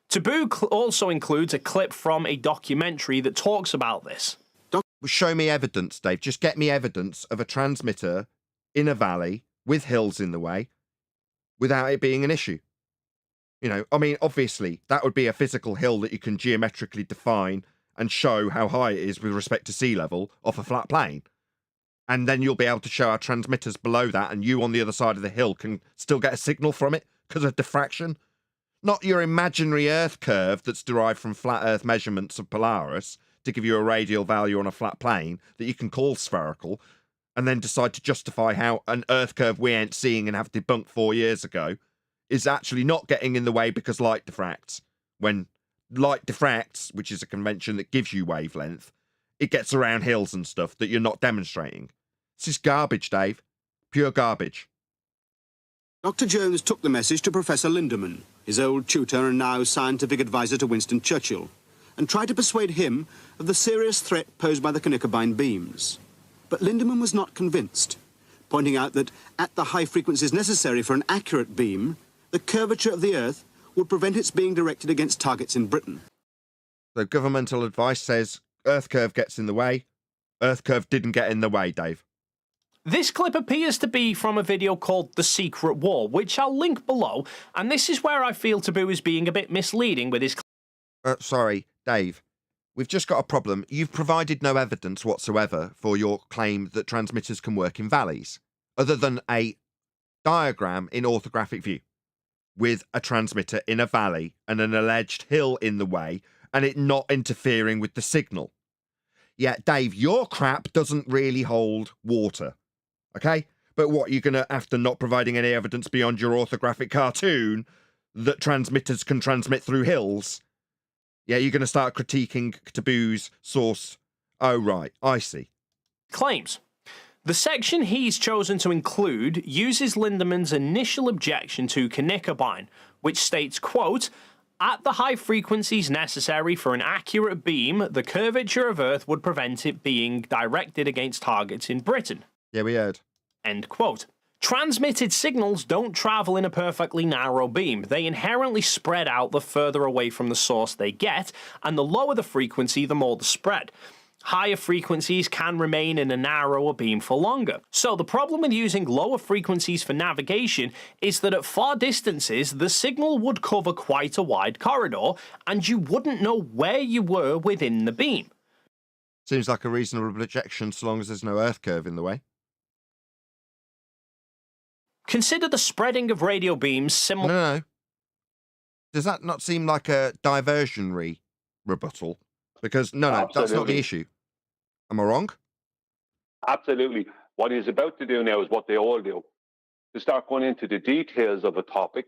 Taboo also includes a clip from a documentary that talks about this. Show me evidence, Dave. Just get me evidence of a transmitter in a valley with hills in the way without it being an issue. You know, I mean, obviously, that would be a physical hill that you can geometrically define and show how high it is with respect to sea level off a flat plane. And then you'll be able to show our transmitters below that, and you on the other side of the hill can still get a signal from it because of diffraction. Not your imaginary Earth curve that's derived from flat Earth measurements of Polaris to give you a radial value on a flat plane that you can call spherical, and then decide to justify how an Earth curve we ain't seeing and have debunked 4 years ago is actually not getting in the way because light diffracts. When light diffracts, which is a convention that gives you wavelength, it gets around hills and stuff that you're not demonstrating. This is garbage, Dave. Pure garbage. Dr. Jones took the message to Professor Lindemann, his old tutor and now scientific advisor to Winston Churchill, and tried to persuade him of the serious threat posed by the Knickerbein beams. But Lindemann was not convinced, pointing out that at the high frequencies necessary for an accurate beam, the curvature of the Earth would prevent its being directed against targets in Britain. So governmental advice says Earth curve gets in the way. Earth curve didn't get in the way, Dave. This clip appears to be from a video called The Secret War, which I'll link below, and this is where I feel Taboo is being a bit misleading with his... Sorry, Dave. We've just got a problem. You've provided no evidence whatsoever for your claim that transmitters can work in valleys, other than a diagram in orthographic view with a transmitter in a valley and an alleged hill in the way and it not interfering with the signal. Yeah, Dave, your crap doesn't really hold water. Okay? But what, you're going to, after not providing any evidence beyond your orthographic cartoon that transmitters can transmit through hills, yeah, you're going to start critiquing Taboo's source. Oh, right, I see. Claims. The section he's chosen to include uses Lindemann's initial objection to Knickerbein, which states, quote, "At the high frequencies necessary for an accurate beam, the curvature of Earth would prevent it being directed against targets in Britain." Yeah, we heard. End quote. Transmitted signals don't travel in a perfectly narrow beam. They inherently spread out the further away from the source they get, and the lower the frequency, the more the spread. Higher frequencies can remain in a narrower beam for longer. So the problem with using lower frequencies for navigation is that at far distances, the signal would cover quite a wide corridor, and you wouldn't know where you were within the beam. Seems like a reasonable objection so long as there's no Earth curve in the way. Consider the spreading of radio beams similar... No. Does that not seem like a diversionary rebuttal? Because, no, that's not the issue. Am I wrong? Absolutely. What he's about to do now is what they all do. To start going into the details of a topic,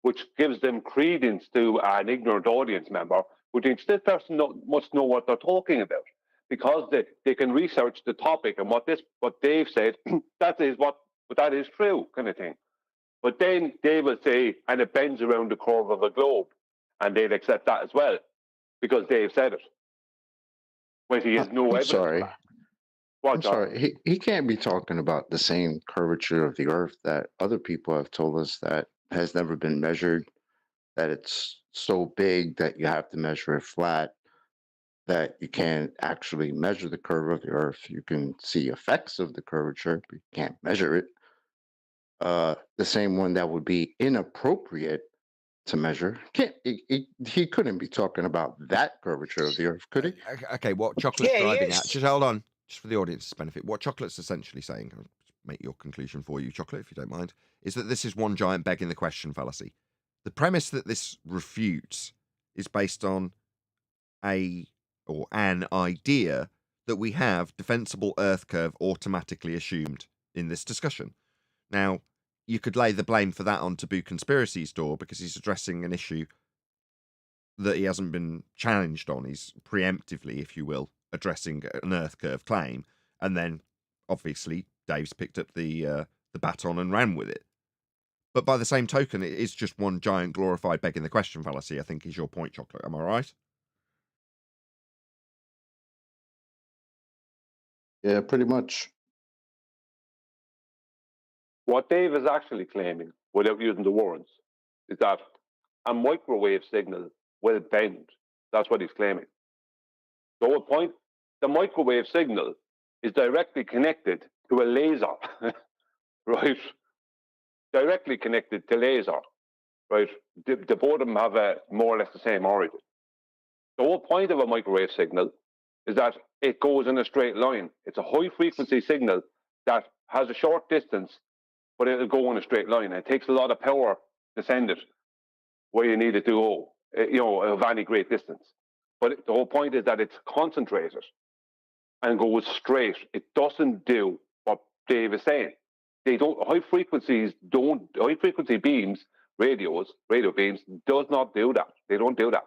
which gives them credence to an ignorant audience member who thinks this person must know what they're talking about. Because they can research the topic and what Dave said, that is true, kind of thing. But then they will say, and it bends around the curve of a globe, and they'll accept that as well, because Dave said it. When he has no evidence. Sorry. I'm sorry. He can't be talking about the same curvature of the Earth that other people have told us that has never been measured, that it's so big that you have to measure it flat, that you can't actually measure the curve of the Earth. You can see effects of the curvature, but you can't measure it. The same one that would be inappropriate to measure. He couldn't be talking about that curvature of the Earth, could he? Okay, what Chocolate's driving at, just hold on, just for the audience's benefit, what Chocolate's essentially saying, I'll make your conclusion for you, Chocolate, if you don't mind, is that this is one giant begging the question fallacy. The premise that this refutes is based on an idea that we have defensible Earth curve automatically assumed in this discussion. Now, you could lay the blame for that on Taboo Conspiracy's door because he's addressing an issue that he hasn't been challenged on. He's preemptively, if you will, addressing an Earth curve claim. And then, obviously, Dave's picked up the baton and ran with it. But by the same token, it is just one giant glorified begging the question fallacy, I think is your point, Chocolate. Am I right? Yeah, pretty much. What Dave is actually claiming, without using the words, is that a microwave signal will bend. That's what he's claiming. The whole point, the microwave signal is directly connected to a laser, right? Directly connected to laser, right? The both of them have more or less the same origin. The whole point of a microwave signal is that it goes in a straight line. It's a high frequency signal that has a short distance, but it'll go in a straight line. It takes a lot of power to send it where you need it to go, of any great distance. But the whole point is that it's concentrated and goes straight. It doesn't do what Dave is saying. High frequency beams, radio beams, does not do that. They don't do that.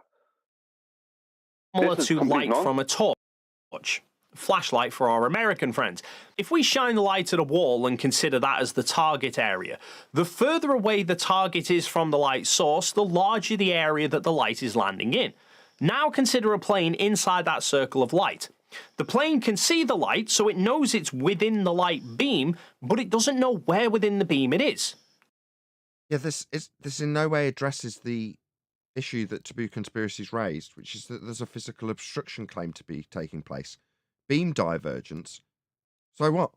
Similar to light from a torch. Flashlight for our American friends. If we shine the light at a wall and consider that as the target area, the further away the target is from the light source, the larger the area that the light is landing in. Now consider a plane inside that circle of light. The plane can see the light, so it knows it's within the light beam, but it doesn't know where within the beam it is. Yeah, this in no way addresses the issue that Taboo Conspiracy's raised, which is that there's a physical obstruction claim to be taking place. Beam divergence. So what?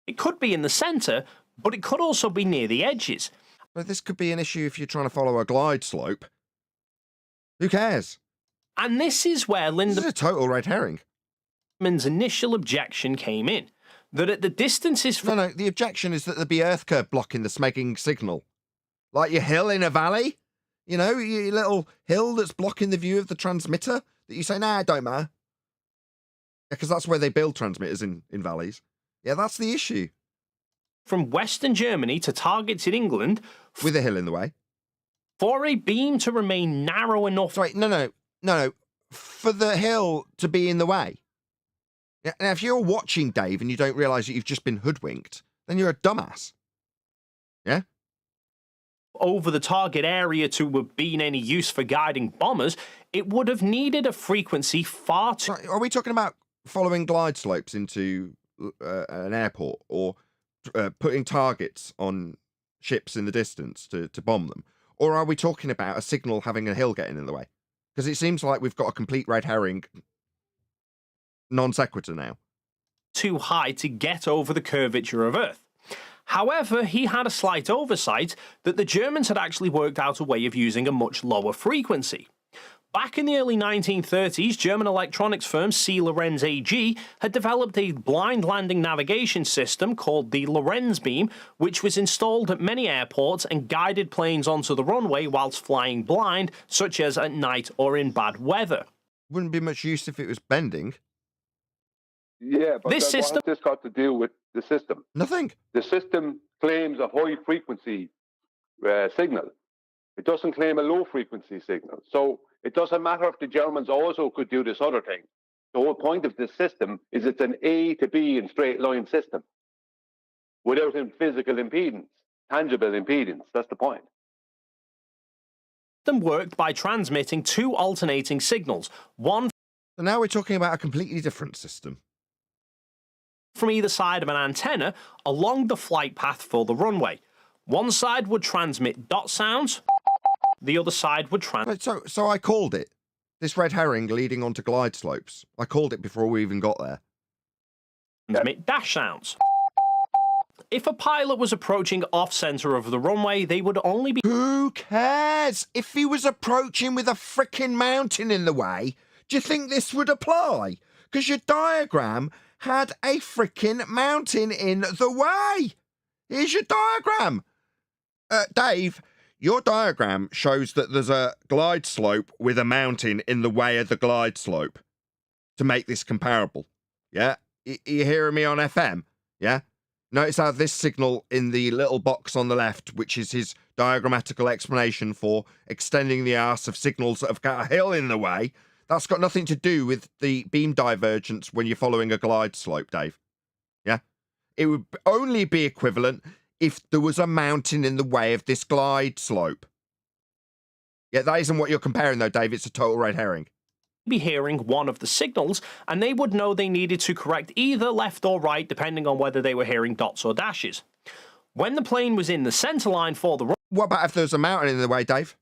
It could be in the centre, but it could also be near the edges. But this could be an issue if you're trying to follow a glide slope. Who cares? And this is where This is a total red herring. Lindemann's initial objection came in. that at the distances... No, the objection is that there'd be earth curve blocking the smegging signal. Like your hill in a valley, you know, your little hill that's blocking the view of the transmitter that you say, nah, it don't matter. Yeah, because that's where they build transmitters in valleys. Yeah, that's the issue. From Western Germany to targets in England... With a hill in the way. For a beam to remain narrow enough... Sorry, no. For the hill to be in the way. Yeah, now, if you're watching, Dave, and you don't realise that you've just been hoodwinked, then you're a dumbass. Yeah? Over the target area to have been any use for guiding bombers, it would have needed a frequency far too... Right, are we talking about following glide slopes into an airport, or putting targets on ships in the distance to bomb them? Or are we talking about a signal having a hill getting in the way? Because it seems like we've got a complete red herring non sequitur now. Too high to get over the curvature of Earth. However, he had a slight oversight that the Germans had actually worked out a way of using a much lower frequency. Back in the early 1930s, German electronics firm C. Lorenz AG had developed a blind landing navigation system called the Lorenz beam, which was installed at many airports and guided planes onto the runway whilst flying blind, such as at night or in bad weather. Wouldn't be much use if it was bending. Yeah, but this system... what has this got to do with the system? Nothing. The system claims a high frequency signal. It doesn't claim a low frequency signal. So it doesn't matter if the Germans also could do this other thing. The whole point of this system is it's an A to B in straight line system without a physical impedance, tangible impedance. That's the point. Them worked by transmitting two alternating signals, one... So now we're talking about a completely different system. From either side of an antenna along the flight path for the runway. One side would transmit dot sounds, the other side would So I called it. This red herring leading onto glide slopes. I called it before we even got there. Transmit dash sounds. If a pilot was approaching off-center of the runway, they would only be... Who cares? If he was approaching with a frickin' mountain in the way, do you think this would apply? Because your diagram had a frickin' mountain in the way. Here's your diagram. Dave, your diagram shows that there's a glide slope with a mountain in the way of the glide slope to make this comparable. Yeah? You hearing me on FM? Yeah? Notice how this signal in the little box on the left, which is his diagrammatical explanation for extending the arse of signals that have got a hill in the way, that's got nothing to do with the beam divergence when you're following a glide slope, Dave. Yeah? It would only be equivalent if there was a mountain in the way of this glide slope. Yeah, that isn't what you're comparing, though, Dave. It's a total red herring. Be hearing one of the signals, and they would know they needed to correct either left or right, depending on whether they were hearing dots or dashes. When the plane was in the center line for the... What about if there was a mountain in the way, Dave?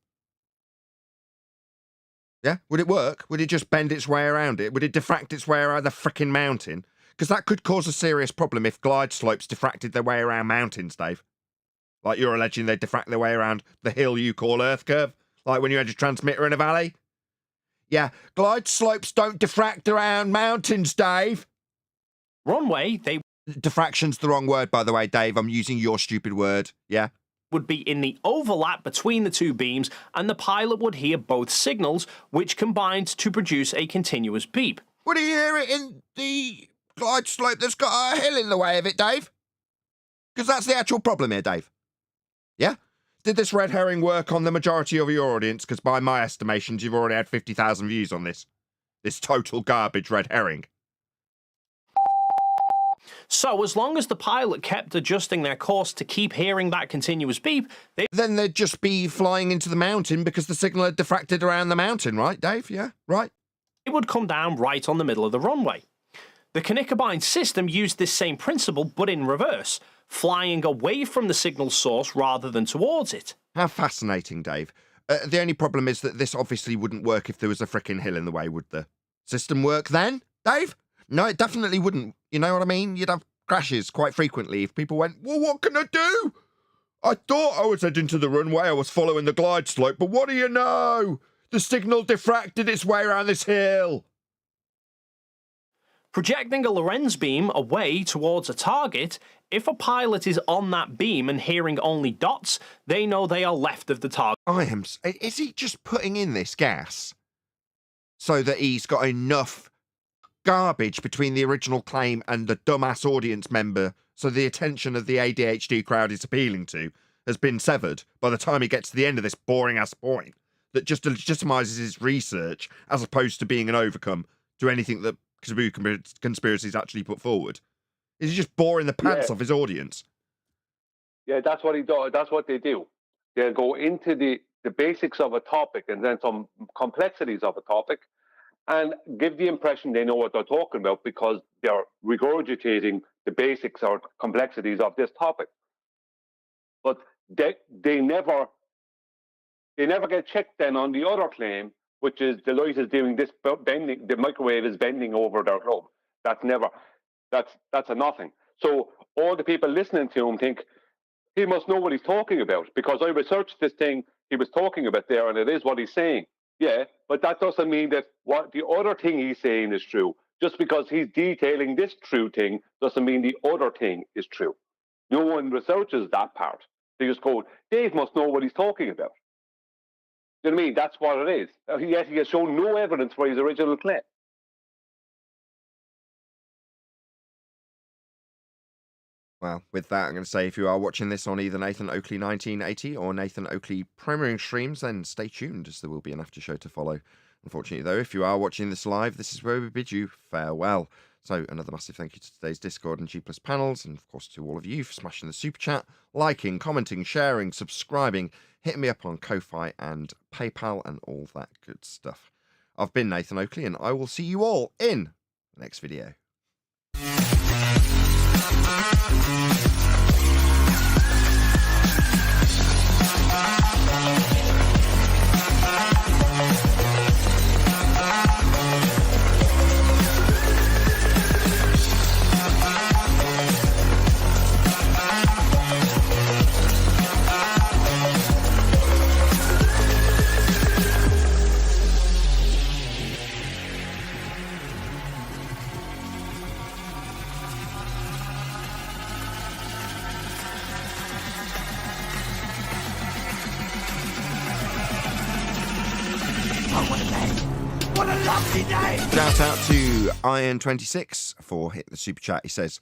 Yeah? Would it work? Would it just bend its way around it? Would it diffract its way around the frickin' mountain? Because that could cause a serious problem if glide slopes diffracted their way around mountains, Dave. Like you're alleging they diffract their way around the hill you call Earth curve, like when you had your transmitter in a valley. Yeah, glide slopes don't diffract around mountains, Dave. Runway, they... Diffraction's the wrong word, by the way, Dave. I'm using your stupid word, yeah? Would be in the overlap between the two beams, and the pilot would hear both signals, which combined to produce a continuous beep. Would he hear it in the glide slope that's got a hill in the way of it, Dave? Because that's the actual problem here, Dave. Yeah? Did this red herring work on the majority of your audience? Because by my estimations, you've already had 50,000 views on this. This total garbage red herring. So, as long as the pilot kept adjusting their course to keep hearing that continuous beep, then they'd just be flying into the mountain because the signal had diffracted around the mountain, right, Dave? Yeah, right. It would come down right on the middle of the runway. The Knickerbein system used this same principle, but in reverse, flying away from the signal source rather than towards it. How fascinating, Dave. The only problem is that this obviously wouldn't work if there was a frickin' hill in the way, would the system work then, Dave? No, it definitely wouldn't. You know what I mean? You'd have crashes quite frequently if people went, well, what can I do? I thought I was heading to the runway, I was following the glide slope, but what do you know? The signal diffracted its way around this hill. Projecting a Lorentz beam away towards a target, if a pilot is on that beam and hearing only dots, they know they are left of the target. Is he just putting in this gas so that he's got enough garbage between the original claim and the dumbass audience member, so the attention of the ADHD crowd is appealing to has been severed by the time he gets to the end of this boring ass point that just legitimizes his research as opposed to being an overcome to anything that taboo conspiracies actually put forward? Is he just boring the pants off his audience? Yeah, that's what he does. That's what they do. They'll go into the basics of a topic and then some complexities of a topic and give the impression they know what they're talking about because they're regurgitating the basics or complexities of this topic. But they never get checked then on the other claim, which is the light is doing this bending, the microwave is bending over their globe. That's a nothing. So all the people listening to him think he must know what he's talking about because I researched this thing he was talking about there and it is what he's saying. Yeah, but that doesn't mean that what the other thing he's saying is true. Just because he's detailing this true thing doesn't mean the other thing is true. No one researches that part. They just go, Dave must know what he's talking about. You know what I mean? That's what it is. Yet he has shown no evidence for his original claim. Well, with that, I'm going to say if you are watching this on either Nathan Oakley 1980 or Nathan Oakley premiering streams, then stay tuned as there will be an after show to follow. Unfortunately, though, if you are watching this live, this is where we bid you farewell. So another massive thank you to today's Discord and G+ panels, and of course to all of you for smashing the super chat, liking, commenting, sharing, subscribing, hitting me up on Ko-Fi and PayPal and all that good stuff. I've been Nathan Oakley, and I will see you all in the next video. Shout out to Iron26 for hitting the super chat. He says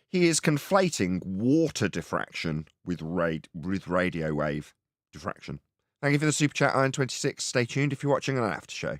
he is conflating water diffraction with radio wave diffraction. Thank you for the super chat, Iron26. Stay tuned if you're watching an after show.